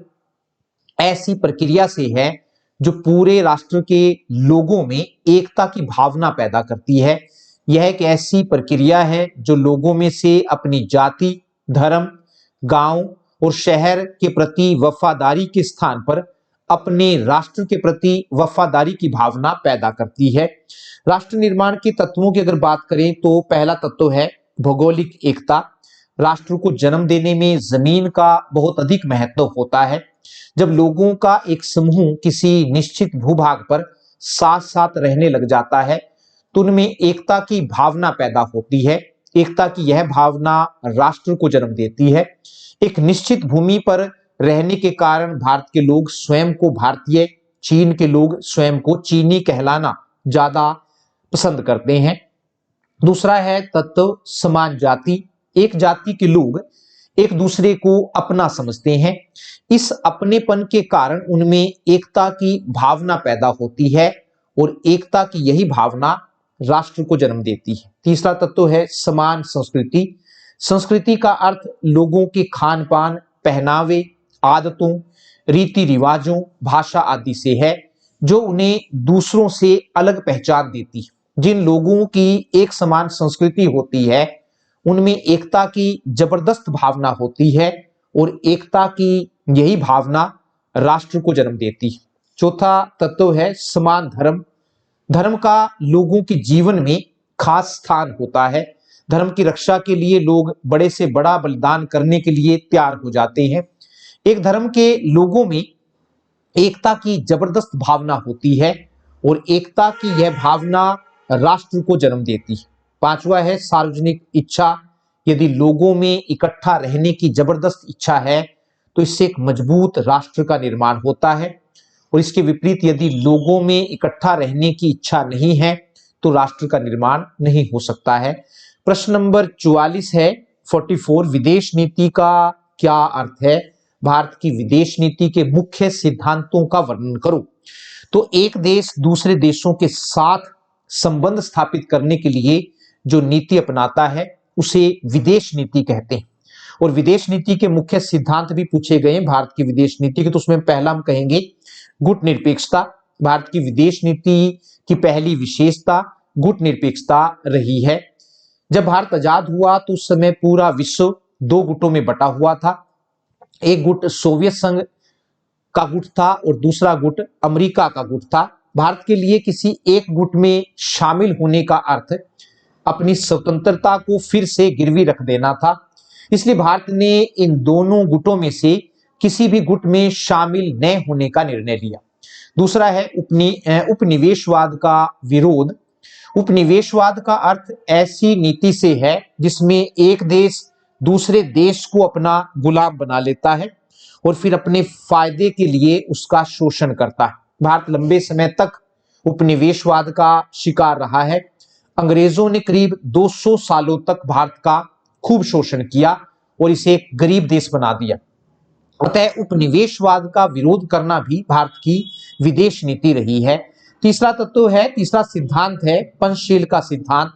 Speaker 1: ऐसी प्रक्रिया से है जो पूरे राष्ट्र के लोगों में एकता की भावना पैदा करती है। यह एक ऐसी प्रक्रिया है जो लोगों में से अपनी जाति, धर्म, गांव और शहर के प्रति वफादारी के स्थान पर अपने राष्ट्र के प्रति वफादारी की भावना पैदा करती है। राष्ट्र निर्माण के तत्वों की अगर बात करें तो पहला तत्व है भौगोलिक एकता। राष्ट्र को जन्म देने में जमीन का बहुत अधिक महत्व होता है। जब लोगों का एक समूह किसी निश्चित भूभाग पर साथ साथ रहने लग जाता है तो उनमें एकता की भावना पैदा होती है। एकता की यह भावना राष्ट्र को जन्म देती है। एक निश्चित भूमि पर रहने के कारण भारत के लोग स्वयं को भारतीय, चीन के लोग स्वयं को चीनी कहलाना ज्यादा पसंद करते हैं। दूसरा है तत्व समान जाति। एक जाति के लोग एक दूसरे को अपना समझते हैं। इस अपनेपन के कारण उनमें एकता की भावना पैदा होती है और एकता की यही भावना राष्ट्र को जन्म देती है। तीसरा तत्व है समान संस्कृति। संस्कृति का अर्थ लोगों के खान पान, पहनावे, आदतों, रीति रिवाजों, भाषा आदि से है जो उन्हें दूसरों से अलग पहचान देती है। जिन लोगों की एक समान संस्कृति होती है उनमें एकता की जबरदस्त भावना होती है और एकता की यही भावना राष्ट्र को जन्म देती है। चौथा तत्व है समान धर्म। धर्म का लोगों के जीवन में खास स्थान होता है। धर्म की रक्षा के लिए लोग बड़े से बड़ा बलिदान करने के लिए तैयार हो जाते हैं। एक धर्म के लोगों में एकता की जबरदस्त भावना होती है और एकता की यह भावना राष्ट्र को जन्म देती है। पांचवा है सार्वजनिक इच्छा। यदि लोगों में इकट्ठा रहने की जबरदस्त इच्छा है तो इससे एक मजबूत राष्ट्र का निर्माण होता है और इसके विपरीत यदि लोगों में इकट्ठा रहने की इच्छा नहीं है तो राष्ट्र का निर्माण नहीं हो सकता है। प्रश्न नंबर 44 है 44, विदेश नीति का क्या अर्थ है? भारत की विदेश नीति के मुख्य सिद्धांतों का वर्णन करो। तो एक देश दूसरे देशों के साथ संबंध स्थापित करने के लिए जो नीति अपनाता है उसे विदेश नीति कहते हैं। और विदेश नीति के मुख्य सिद्धांत भी पूछे गए हैं भारत की विदेश नीति के। तो उसमें पहला हम कहेंगे गुटनिरपेक्षता। भारत की विदेश नीति की पहली विशेषता गुटनिरपेक्षता रही है। जब भारत आजाद हुआ तो उस समय पूरा विश्व दो गुटों में बटा हुआ था। एक गुट सोवियत संघ का गुट था और दूसरा गुट अमेरिका का गुट था। भारत के लिए किसी एक गुट में शामिल होने का अर्थ अपनी स्वतंत्रता को फिर से गिरवी रख देना था। इसलिए भारत ने इन दोनों गुटों में से किसी भी गुट में शामिल न होने का निर्णय लिया। दूसरा है उपनिवेशवाद का विरोध। उपनिवेशवाद का अर्थ ऐसी नीति से है जिसमें एक देश दूसरे देश को अपना गुलाम बना लेता है और फिर अपने फायदे के लिए उसका शोषण करता है। भारत लंबे समय तक उपनिवेशवाद का शिकार रहा है। अंग्रेजों ने करीब 200 सालों तक भारत का खूब शोषण किया और इसे एक गरीब देश बना दिया। अतः उपनिवेशवाद का विरोध करना भी भारत की विदेश नीति रही है। तीसरा तत्व है, तीसरा सिद्धांत है पंचशील का सिद्धांत।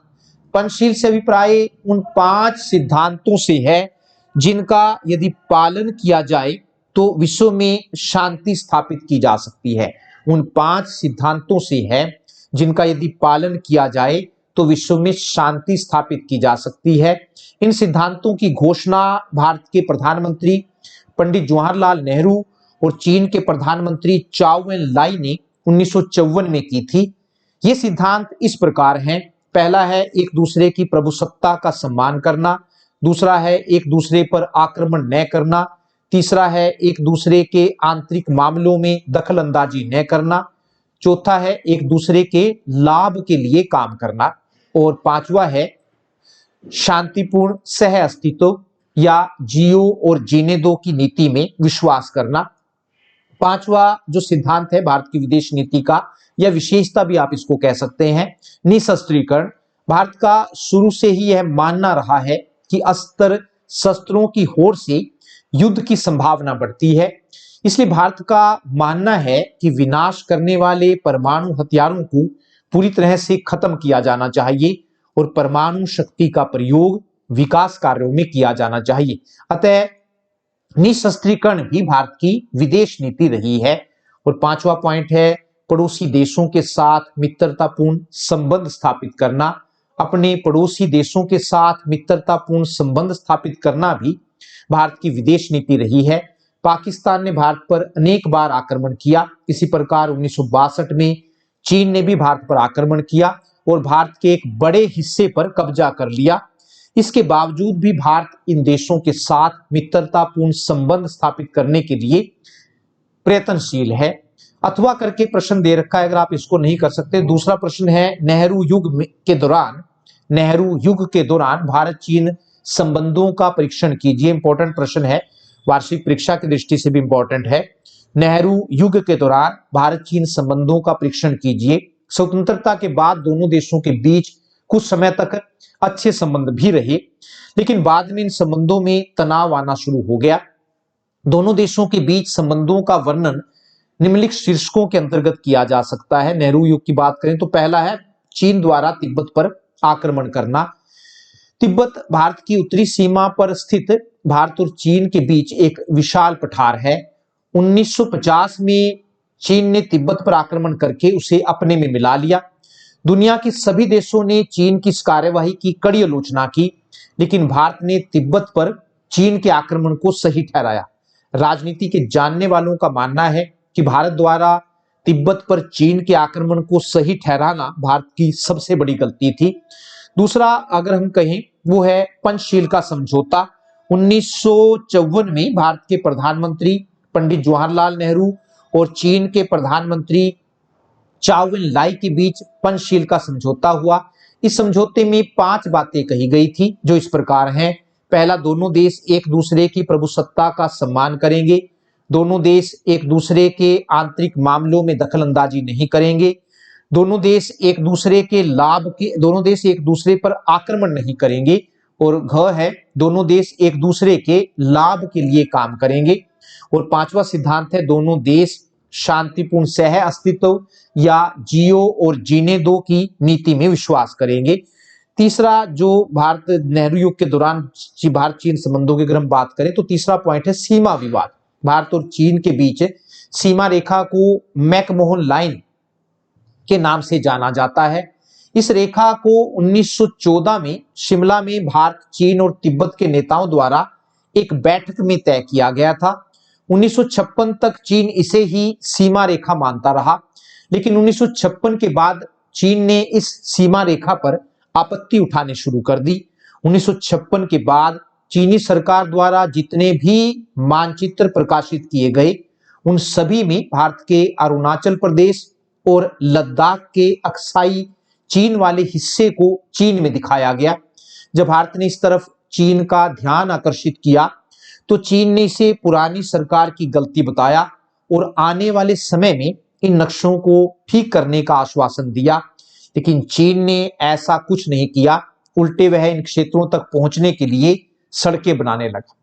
Speaker 1: पंचशील से अभिप्राय उन 5 सिद्धांतों से है जिनका यदि पालन किया जाए तो विश्व में शांति स्थापित की जा सकती है। उन 5 सिद्धांतों से है जिनका यदि पालन किया जाए तो विश्व में शांति स्थापित की जा सकती है। इन सिद्धांतों की घोषणा भारत के प्रधानमंत्री पंडित जवाहरलाल नेहरू और चीन के प्रधानमंत्री चाउ एन लाई ने 1954 में की थी। ये सिद्धांत इस प्रकार हैं। पहला है एक दूसरे की प्रभुसत्ता का सम्मान करना। दूसरा है एक दूसरे पर आक्रमण न करना। तीसरा है एक दूसरे के आंतरिक मामलों में दखल अंदाजी न करना। चौथा है एक दूसरे के लाभ के लिए काम करना। और पांचवा है शांतिपूर्ण सह अस्तित्व या जियो और जीने दो की नीति में विश्वास करना। पांचवा जो सिद्धांत है भारत की विदेश नीति का, या विशेषता भी आप इसको कह सकते हैं, निशस्त्रीकरण। भारत का शुरू से ही यह मानना रहा है कि अस्त्र शस्त्रों की होड़ से युद्ध की संभावना बढ़ती है। इसलिए भारत का मानना है कि विनाश करने वाले परमाणु हथियारों को पूरी तरह से खत्म किया जाना चाहिए और परमाणु शक्ति का प्रयोग विकास कार्यों में किया जाना चाहिए। अतः निशस्त्रीकरण भी भारत की विदेश नीति रही है। और पांचवा पॉइंट है पड़ोसी देशों के साथ मित्रतापूर्ण संबंध स्थापित करना। अपने पड़ोसी देशों के साथ मित्रतापूर्ण संबंध स्थापित करना भी भारत की विदेश नीति रही है। पाकिस्तान ने भारत पर अनेक बार आक्रमण किया। इसी प्रकार 1962 में चीन ने भी भारत पर आक्रमण किया और भारत के एक बड़े हिस्से पर कब्जा कर लिया। इसके बावजूद भी भारत इन देशों के साथ मित्रतापूर्ण संबंध स्थापित करने के लिए प्रयत्नशील है। अथवा करके प्रश्न दे रखा है, अगर आप इसको नहीं कर सकते। दूसरा प्रश्न है नेहरू युग के दौरान भारत चीन संबंधों का परीक्षण कीजिए। इंपॉर्टेंट प्रश्न है, वार्षिक परीक्षा की दृष्टि से भी इंपॉर्टेंट है। नेहरू युग के दौरान भारत चीन संबंधों का परीक्षण कीजिए। स्वतंत्रता के बाद दोनों देशों के बीच कुछ समय तक अच्छे संबंध भी रहे, लेकिन बाद में इन संबंधों में तनाव आना शुरू हो गया। दोनों देशों के बीच संबंधों का वर्णन निम्नलिखित शीर्षकों के अंतर्गत किया जा सकता है। नेहरू युग की बात करें तो पहला है चीन द्वारा तिब्बत पर आक्रमण करना। तिब्बत भारत की उत्तरी सीमा पर स्थित भारत और चीन के बीच एक विशाल पठार है। 1950 में चीन ने तिब्बत पर आक्रमण करके उसे अपने में मिला लिया। दुनिया के सभी देशों ने चीन की इस कार्यवाही की कड़ी आलोचना की, लेकिन भारत ने तिब्बत पर चीन के आक्रमण को सही ठहराया। राजनीति के जानने वालों का मानना है कि भारत द्वारा तिब्बत पर चीन के आक्रमण को सही ठहराना भारत की सबसे बड़ी गलती थी। दूसरा अगर हम कहें वो है पंचशील का समझौता। 1954 में भारत के प्रधानमंत्री पंडित जवाहरलाल नेहरू और चीन के प्रधानमंत्री चाउ एन लाई के बीच पंचशील का समझौता हुआ। इस समझौते में 5 बातें कही गई थी जो इस प्रकार हैं। पहला, दोनों देश एक दूसरे की प्रभुसत्ता का सम्मान करेंगे। दोनों देश एक दूसरे के आंतरिक मामलों में दखल अंदाजी नहीं करेंगे। दोनों देश एक दूसरे पर आक्रमण नहीं करेंगे। और घ है दोनों देश एक दूसरे के लाभ के लिए काम करेंगे। और पांचवा सिद्धांत है दोनों देश शांतिपूर्ण सह अस्तित्व या जियो और जीने दो की नीति में विश्वास करेंगे। तीसरा जो भारत नेहरू युग के दौरान भारत चीन संबंधों की अगर हम बात करें तो तीसरा पॉइंट है सीमा विवाद। भारत और चीन के बीच सीमा रेखा को मैकमोहन लाइन के नाम से जाना जाता है। इस रेखा को 1914 में शिमला में भारत, चीन और तिब्बत के नेताओं द्वारा एक बैठक में तय किया गया था। 1956 तक चीन इसे ही सीमा रेखा मानता रहा, लेकिन 1956 के बाद चीन ने इस सीमा रेखा पर आपत्ति उठाने शुरू कर दी। 1956 के बाद चीनी सरकार द्वारा जितने भी मानचित्र प्रकाशित किए गए उन सभी में भारत के अरुणाचल प्रदेश और लद्दाख के अक्साई चीन वाले हिस्से को चीन में दिखाया गया। जब भारत ने इस तरफ चीन का ध्यान आकर्षित किया तो चीन ने इसे पुरानी सरकार की गलती बताया और आने वाले समय में इन नक्शों को ठीक करने का आश्वासन दिया, लेकिन चीन ने ऐसा कुछ नहीं किया। उल्टे वह इन क्षेत्रों तक पहुंचने के लिए सड़कें बनाने लगा।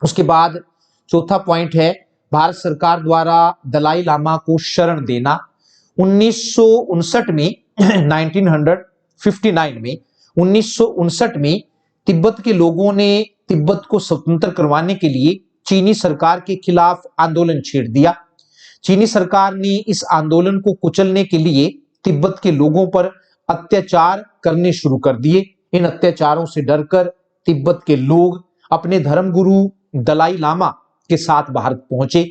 Speaker 1: उसके बाद चौथा पॉइंट है भारत सरकार द्वारा दलाई लामा को शरण देना। 1959 में तिब्बत के लोगों ने तिब्बत को स्वतंत्र करवाने के लिए चीनी सरकार के खिलाफ आंदोलन छेड़ दिया। चीनी सरकार ने इस आंदोलन को कुचलने के लिए तिब्बत के लोगों पर अत्याचार करने शुरू कर दिए। इन अत्याचारों से डरकर तिब्बत के लोग अपने धर्मगुरु दलाई लामा के साथ भारत पहुंचे।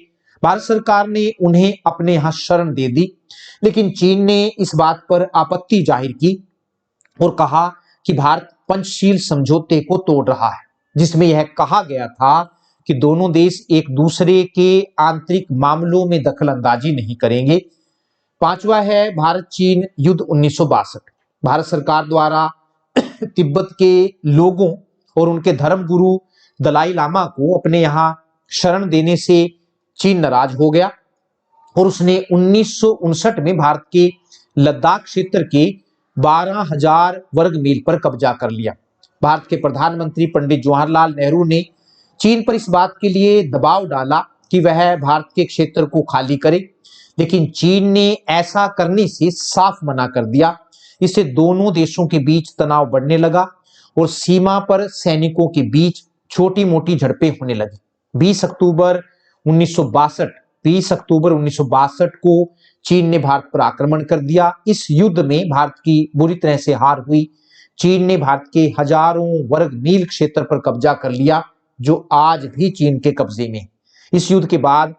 Speaker 1: भारत सरकार ने उन्हें अपने यहां शरण दे दी, लेकिन चीन ने इस बात पर आपत्ति जाहिर की और कहा कि भारत पंचशील समझौते को तोड़ रहा है, जिसमें यह कहा गया था कि दोनों देश एक दूसरे के आंतरिक मामलों में दखल अंदाजी नहीं करेंगे। पांचवा है भारत चीन युद्ध 1962। भारत सरकार द्वारा तिब्बत के लोगों और उनके धर्मगुरु दलाई लामा को अपने यहां शरण देने से चीन नाराज हो गया और उसने 1959 में भारत के लद्दाख क्षेत्र के 12,000 वर्ग मील पर कब्जा कर लिया। भारत के प्रधानमंत्री पंडित जवाहरलाल नेहरू ने चीन पर इस बात के लिए दबाव डाला कि वह भारत के क्षेत्र को खाली करे, लेकिन चीन ने ऐसा करने से साफ मना कर दिया। इससे दोनों देशों के बीच तनाव बढ़ने लगा और सीमा पर सैनिकों के बीच छोटी मोटी झड़पें होने लगी। 20 अक्टूबर 1962 को चीन ने भारत पर आक्रमण कर दिया। इस युद्ध में भारत की बुरी तरह से हार हुई। चीन ने भारत के हजारों वर्ग मील क्षेत्र पर कब्जा कर लिया, जो आज भी चीन के कब्जे में है। इस युद्ध के बाद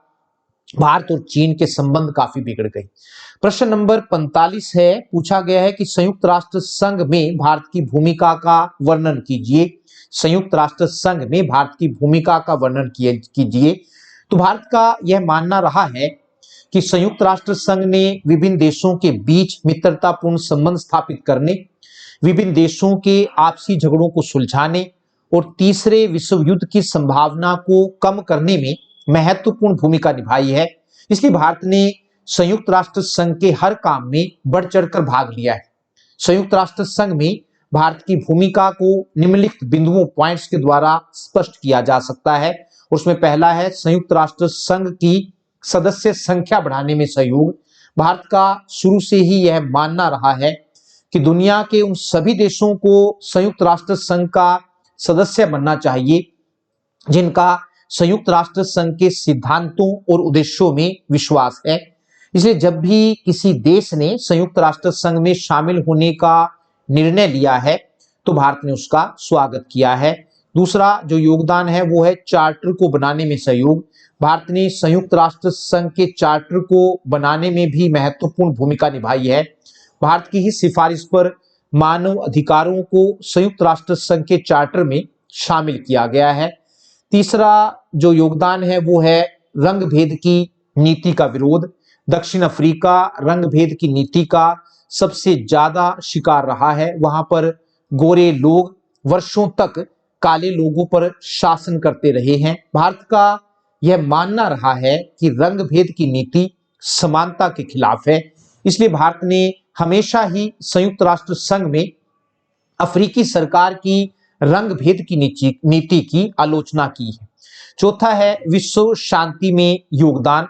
Speaker 1: भारत और चीन के संबंध काफी बिगड़ गए। प्रश्न नंबर 45 है, पूछा गया है कि संयुक्त राष्ट्र संघ में भारत की भूमिका का वर्णन कीजिए। संयुक्त राष्ट्र संघ में भारत की भूमिका का वर्णन कीजिए। तो भारत का यह मानना रहा है कि संयुक्त राष्ट्र संघ ने विभिन्न देशों के बीच मित्रतापूर्ण संबंध स्थापित करने, विभिन्न देशों के आपसी झगड़ों को सुलझाने और तीसरे विश्व युद्ध की संभावना को कम करने में महत्वपूर्ण भूमिका निभाई है। इसलिए भारत ने संयुक्त राष्ट्र संघ के हर काम में बढ़ चढ़कर भाग लिया है। संयुक्त राष्ट्र संघ में भारत की भूमिका को निम्नलिखित बिंदुओं पॉइंट्स के द्वारा स्पष्ट किया जा सकता है। उसमें पहला है संयुक्त राष्ट्र संघ की सदस्य संख्या बढ़ाने में सहयोग। भारत का शुरू से ही यह मानना रहा है कि दुनिया के उन सभी देशों को संयुक्त राष्ट्र संघ का सदस्य बनना चाहिए जिनका संयुक्त राष्ट्र संघ के सिद्धांतों और उद्देश्यों में विश्वास है। इसलिए जब भी किसी देश ने संयुक्त राष्ट्र संघ में शामिल होने का निर्णय लिया है तो भारत ने उसका स्वागत किया है। दूसरा जो योगदान है वो है चार्टर को बनाने में सहयोग। भारत ने संयुक्त राष्ट्र संघ के चार्टर को बनाने में भी महत्वपूर्ण भूमिका निभाई है। भारत की ही सिफारिश पर मानव अधिकारों को संयुक्त राष्ट्र संघ के चार्टर में शामिल किया गया है। तीसरा जो योगदान है वो है रंग भेद की नीति का विरोध। दक्षिण अफ्रीका रंग भेद की नीति का सबसे ज्यादा शिकार रहा है। वहां पर गोरे लोग वर्षों तक काले लोगों पर शासन करते रहे हैं। भारत का यह मानना रहा है कि रंग भेद की नीति समानता के खिलाफ है। इसलिए भारत ने हमेशा ही संयुक्त राष्ट्र संघ में अफ्रीकी सरकार की रंग भेद की नीति की आलोचना की है। चौथा है विश्व शांति में योगदान।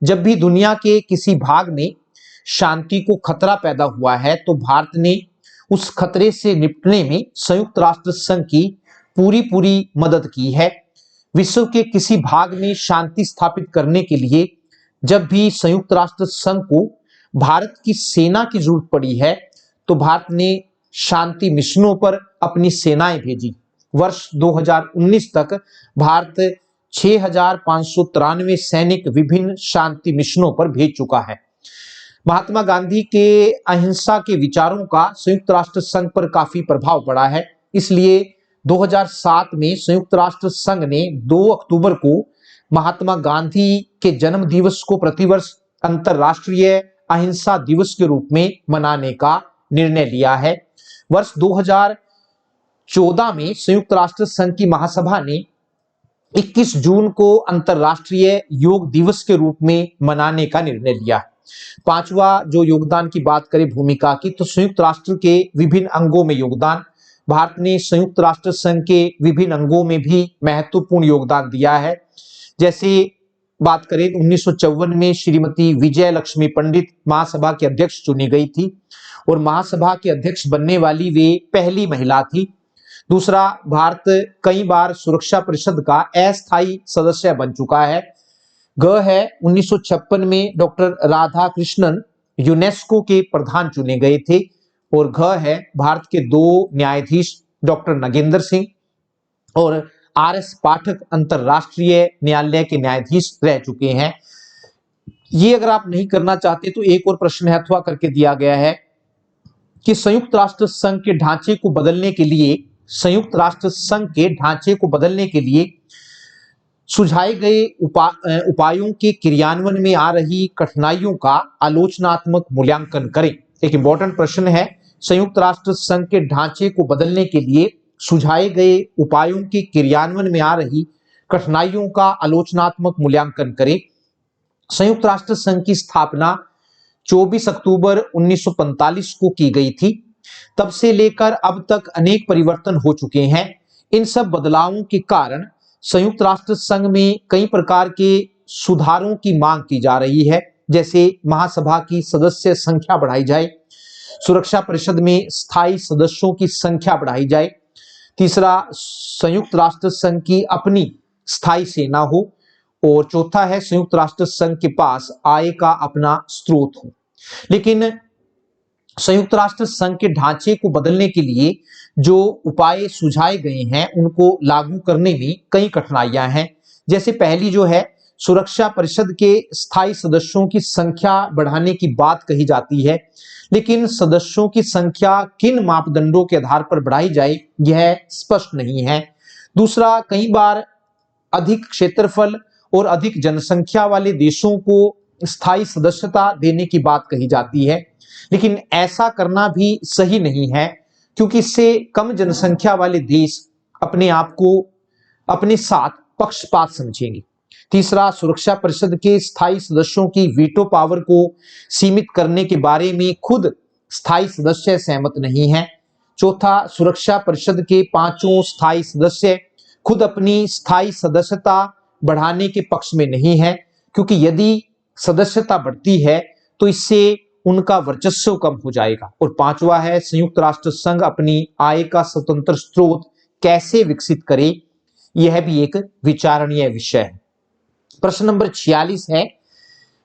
Speaker 1: जब भी दुनिया के किसी भाग में शांति को खतरा पैदा हुआ है तो भारत ने उस खतरे से निपटने में संयुक्त राष्ट्र संघ की पूरी मदद की है। विश्व के किसी भाग में शांति स्थापित करने के लिए जब भी संयुक्त राष्ट्र संघ को भारत की सेना की जरूरत पड़ी है तो भारत ने शांति मिशनों पर अपनी सेनाएं भेजी। वर्ष 2019 तक भारत 6,593 सैनिक विभिन्न शांति मिशनों पर भेज चुका है। महात्मा गांधी के अहिंसा के विचारों का संयुक्त राष्ट्र संघ पर काफी प्रभाव पड़ा है। इसलिए 2007 में संयुक्त राष्ट्र संघ ने 2 अक्टूबर को महात्मा गांधी के जन्म दिवस को प्रतिवर्ष अंतरराष्ट्रीय अहिंसा दिवस के रूप में मनाने का निर्णय लिया है। वर्ष 2014 में संयुक्त राष्ट्र संघ की महासभा ने 21 जून को अंतरराष्ट्रीय योग दिवस के रूप में मनाने का निर्णय लिया है। पांचवा जो योगदान की बात करें भूमिका की, तो संयुक्त राष्ट्र के विभिन्न अंगों में योगदान। भारत ने संयुक्त राष्ट्र संघ के विभिन्न अंगों में भी महत्वपूर्ण योगदान दिया है। जैसे बात करें 1954 में श्रीमती विजय लक्ष्मी पंडित महासभा के अध्यक्ष चुनी गई थी और महासभा के अध्यक्ष बनने वाली वे पहली महिला थी। दूसरा, भारत कई बार सुरक्षा परिषद का अस्थायी सदस्य बन चुका है। ग है 1956 में डॉक्टर राधा कृष्णन यूनेस्को के प्रधान चुने गए थे और घ है भारत के 2 न्यायाधीश डॉक्टर नगेंद्र सिंह और आर.एस. पाठक अंतरराष्ट्रीय न्यायालय के न्यायाधीश रह चुके हैं। ये अगर आप नहीं करना चाहते तो एक और प्रश्न है अथवा करके दिया गया है कि संयुक्त राष्ट्र संघ के ढांचे को बदलने के लिए सुझाए गए उपायों के क्रियान्वयन में आ रही कठिनाइयों का आलोचनात्मक मूल्यांकन करें। एक इंपॉर्टेंट प्रश्न है, संयुक्त राष्ट्र संघ के ढांचे को बदलने के लिए सुझाए गए उपायों के क्रियान्वयन में आ रही कठिनाइयों का आलोचनात्मक मूल्यांकन करें। संयुक्त राष्ट्र संघ की स्थापना 24 अक्टूबर 1945 को की गई थी। तब से लेकर अब तक अनेक परिवर्तन हो चुके हैं। इन सब बदलावों के कारण संयुक्त राष्ट्र संघ में कई प्रकार के सुधारों की मांग की जा रही है। जैसे महासभा की सदस्य संख्या बढ़ाई जाए, सुरक्षा परिषद में स्थायी सदस्यों की संख्या बढ़ाई जाए। तीसरा, संयुक्त राष्ट्र संघ की अपनी स्थायी सेना हो। और चौथा है, संयुक्त राष्ट्र संघ के पास आय का अपना स्रोत हो। लेकिन संयुक्त राष्ट्र संघ के ढांचे को बदलने के लिए जो उपाय सुझाए गए हैं उनको लागू करने में कई कठिनाइयां हैं। जैसे पहली जो है, सुरक्षा परिषद के स्थायी सदस्यों की संख्या बढ़ाने की बात कही जाती है, लेकिन सदस्यों की संख्या किन मापदंडों के आधार पर बढ़ाई जाए यह स्पष्ट नहीं है। दूसरा, कई बार अधिक क्षेत्रफल और अधिक जनसंख्या वाले देशों को स्थायी सदस्यता देने की बात कही जाती है, लेकिन ऐसा करना भी सही नहीं है, क्योंकि इससे कम जनसंख्या वाले देश अपने आप को अपने साथ पक्षपात समझेंगे। तीसरा, सुरक्षा परिषद के स्थायी सदस्यों की वीटो पावर को सीमित करने के बारे में खुद स्थायी सदस्य सहमत नहीं है। चौथा, सुरक्षा परिषद के पांचों स्थायी सदस्य खुद अपनी स्थायी सदस्यता बढ़ाने के पक्ष में नहीं है, क्योंकि यदि सदस्यता बढ़ती है तो इससे उनका वर्चस्व कम हो जाएगा। और पांचवा है, संयुक्त राष्ट्र संघ अपनी आय का स्वतंत्र स्रोत कैसे विकसित करे, यह भी एक विचारणीय विषय है। प्रश्न नंबर 46 है,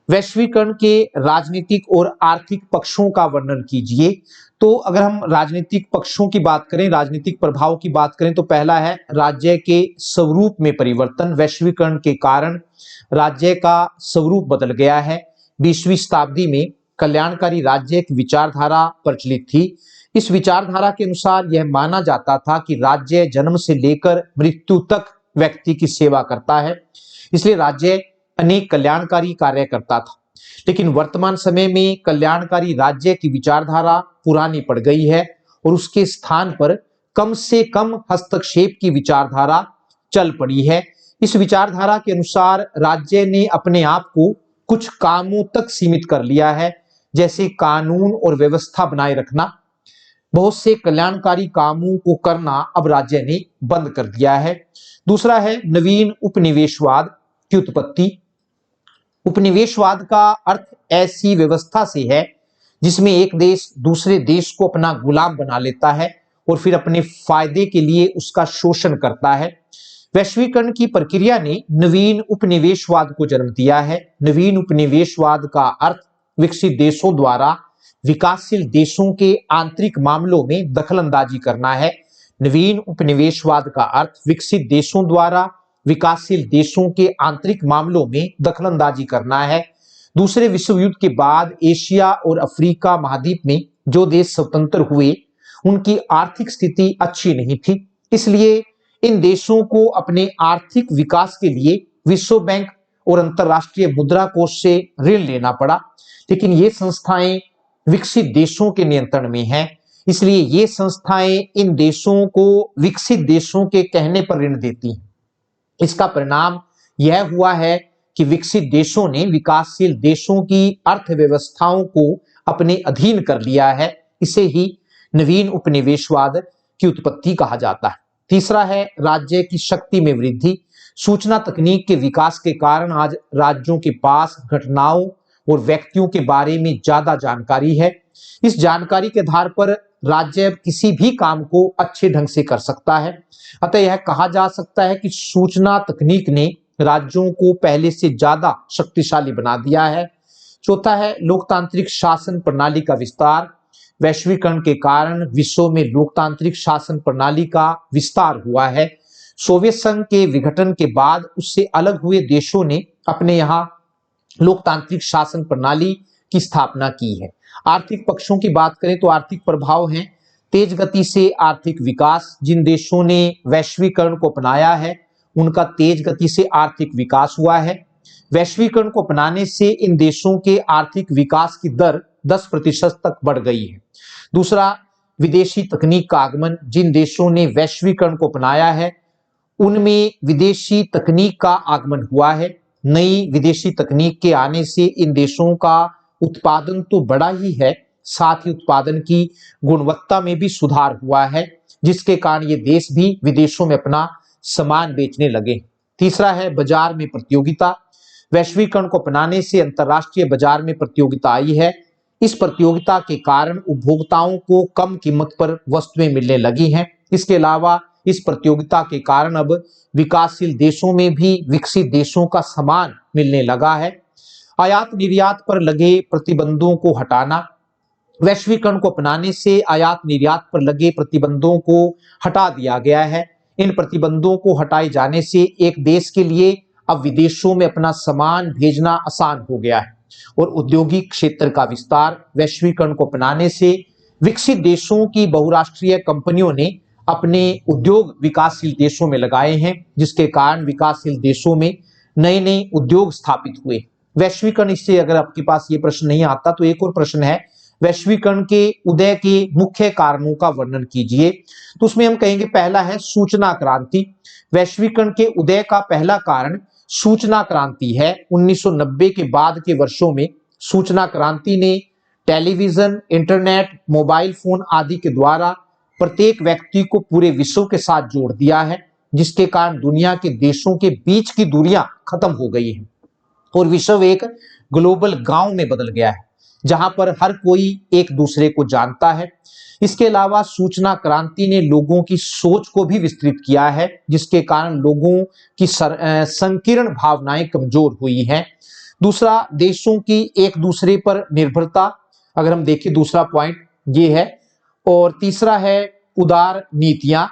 Speaker 1: वैश्वीकरण के राजनीतिक और आर्थिक पक्षों का वर्णन कीजिए। तो अगर हम राजनीतिक पक्षों की बात करें, राजनीतिक प्रभाव की बात करें, तो पहला है राज्य के स्वरूप में परिवर्तन। वैश्वीकरण के कारण राज्य का स्वरूप बदल गया है। 20वीं शताब्दी में कल्याणकारी राज्य की विचारधारा प्रचलित थी। इस विचारधारा के अनुसार यह माना जाता था कि राज्य जन्म से लेकर मृत्यु तक व्यक्ति की सेवा करता है, इसलिए राज्य अनेक कल्याणकारी कार्य करता था। लेकिन वर्तमान समय में कल्याणकारी राज्य की विचारधारा पुरानी पड़ गई है और उसके स्थान पर कम से कम हस्तक्षेप की विचारधारा चल पड़ी है। इस विचारधारा के अनुसार राज्य ने अपने आप को कुछ कामों तक सीमित कर लिया है, जैसे कानून और व्यवस्था बनाए रखना। बहुत से कल्याणकारी कामों को करना अब राज्य ने बंद कर दिया है। दूसरा है नवीन उपनिवेशवाद की उत्पत्ति। उपनिवेशवाद का अर्थ ऐसी व्यवस्था से है जिसमें एक देश दूसरे देश को अपना गुलाम बना लेता है और फिर अपने फायदे के लिए उसका शोषण करता है। वैश्वीकरण की प्रक्रिया ने नवीन उपनिवेशवाद को जन्म दिया है। नवीन उपनिवेशवाद का अर्थ विकसित देशों द्वारा विकासशील देशों के आंतरिक मामलों में दखलंदाजी करना है। नवीन उपनिवेशवाद का अर्थ विकसित देशों द्वारा विकासशील देशों के आंतरिक मामलों में दखलंदाजी करना है। दूसरे विश्व युद्ध के बाद एशिया और अफ्रीका महाद्वीप में जो देश स्वतंत्र हुए उनकी आर्थिक स्थिति अच्छी नहीं थी, इसलिए इन देशों को अपने आर्थिक विकास के लिए विश्व बैंक और अंतरराष्ट्रीय मुद्रा कोष से ऋण लेना पड़ा। लेकिन ये संस्थाएं विकसित देशों के नियंत्रण में हैं, इसलिए ये संस्थाएं इन देशों को विकसित देशों के कहने पर ऋण देती हैं। इसका परिणाम यह हुआ है कि विकसित देशों ने विकासशील देशों की अर्थव्यवस्थाओं को अपने अधीन कर लिया है। इसे ही नवीन उपनिवेशवाद की उत्पत्ति कहा जाता है। तीसरा है राज्य की शक्ति में वृद्धि। सूचना तकनीक के विकास के कारण आज राज्यों के पास घटनाओं और व्यक्तियों के बारे में ज्यादा जानकारी है। इस जानकारी के आधार पर राज्य किसी भी काम को अच्छे ढंग से कर सकता है। अतः यह कहा जा सकता है कि सूचना तकनीक ने राज्यों को पहले से ज्यादा शक्तिशाली बना दिया है। चौथा है लोकतांत्रिक शासन प्रणाली का विस्तार। वैश्वीकरण के कारण विश्व में लोकतांत्रिक शासन प्रणाली का विस्तार हुआ है। सोवियत संघ के विघटन के बाद उससे अलग हुए देशों ने अपने यहाँ लोकतांत्रिक शासन प्रणाली की स्थापना की है। आर्थिक पक्षों की बात करें तो आर्थिक प्रभाव हैं तेज गति से आर्थिक विकास। जिन देशों ने वैश्वीकरण को अपनाया है उनका तेज गति से आर्थिक विकास हुआ है। वैश्वीकरण को अपनाने से इन देशों के आर्थिक विकास की दर 10% तक बढ़ गई है। दूसरा, विदेशी तकनीक का आगमन। जिन देशों ने वैश्वीकरण को अपनाया है उनमें विदेशी तकनीक का आगमन हुआ है। नई विदेशी तकनीक के आने से इन देशों का उत्पादन तो बढ़ा ही है, साथ ही उत्पादन की गुणवत्ता में भी सुधार हुआ है, जिसके कारण ये देश भी विदेशों में अपना सामान बेचने लगे। तीसरा है बाजार में प्रतियोगिता। वैश्वीकरण को अपनाने से अंतरराष्ट्रीय बाजार में प्रतियोगिता आई है। इस प्रतियोगिता के कारण उपभोक्ताओं को कम कीमत पर वस्तुएं मिलने लगी हैं। इसके अलावा इस प्रतियोगिता के कारण अब विकासशील देशों में भी विकसित देशों का सामान मिलने लगा है। आयात निर्यात पर लगे प्रतिबंधों को हटाना। वैश्वीकरण को अपनाने से आयात निर्यात पर लगे प्रतिबंधों को हटा दिया गया है। इन प्रतिबंधों को हटाए जाने से एक देश के लिए अब विदेशों में अपना सामान भेजना आसान हो गया है और औद्योगिक क्षेत्र का विस्तार। वैश्वीकरण को अपनाने से विकसित देशों की बहुराष्ट्रीय कंपनियों ने अपने उद्योग विकासशील देशों में लगाए हैं, जिसके कारण विकासशील देशों में नए नए उद्योग स्थापित हुए। वैश्वीकरण, इससे अगर आपके पास ये प्रश्न नहीं आता तो एक और प्रश्न है, वैश्वीकरण के उदय के मुख्य कारणों का वर्णन कीजिए। तो उसमें हम कहेंगे पहला है सूचना क्रांति। वैश्वीकरण के उदय का पहला कारण सूचना क्रांति है। 1990 के बाद के वर्षों में सूचना क्रांति ने टेलीविजन, इंटरनेट, मोबाइल फोन आदि के द्वारा प्रत्येक व्यक्ति को पूरे विश्व के साथ जोड़ दिया है, जिसके कारण दुनिया के देशों के बीच की दूरियां खत्म हो गई हैं और विश्व एक ग्लोबल गांव में बदल गया है, जहां पर हर कोई एक दूसरे को जानता है। इसके अलावा सूचना क्रांति ने लोगों की सोच को भी विस्तृत किया है, जिसके कारण लोगों की संकीर्ण भावनाएं कमजोर हुई हैं। दूसरा, देशों की एक दूसरे पर निर्भरता, अगर हम देखें दूसरा पॉइंट ये है। और तीसरा है उदार नीतियां।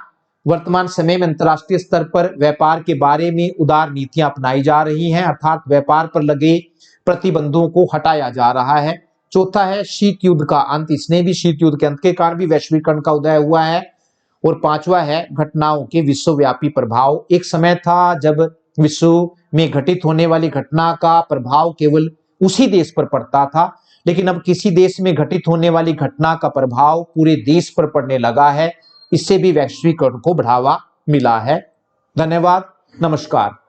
Speaker 1: वर्तमान समय में अंतर्राष्ट्रीय स्तर पर व्यापार के बारे में उदार नीतियां अपनाई जा रही हैं, अर्थात व्यापार पर लगे प्रतिबंधों को हटाया जा रहा है। चौथा है शीत युद्ध का अंत। इसने भी शीत युद्ध के अंत के कारण भी वैश्वीकरण का उदय हुआ है। और पांचवा है घटनाओं के विश्वव्यापी प्रभाव। एक समय था जब विश्व में घटित होने वाली घटना का प्रभाव केवल उसी देश पर पड़ता था, लेकिन अब किसी देश में घटित होने वाली घटना का प्रभाव पूरे देश पर पड़ने लगा है। इससे भी वैश्वीकरण को बढ़ावा मिला है। धन्यवाद, नमस्कार।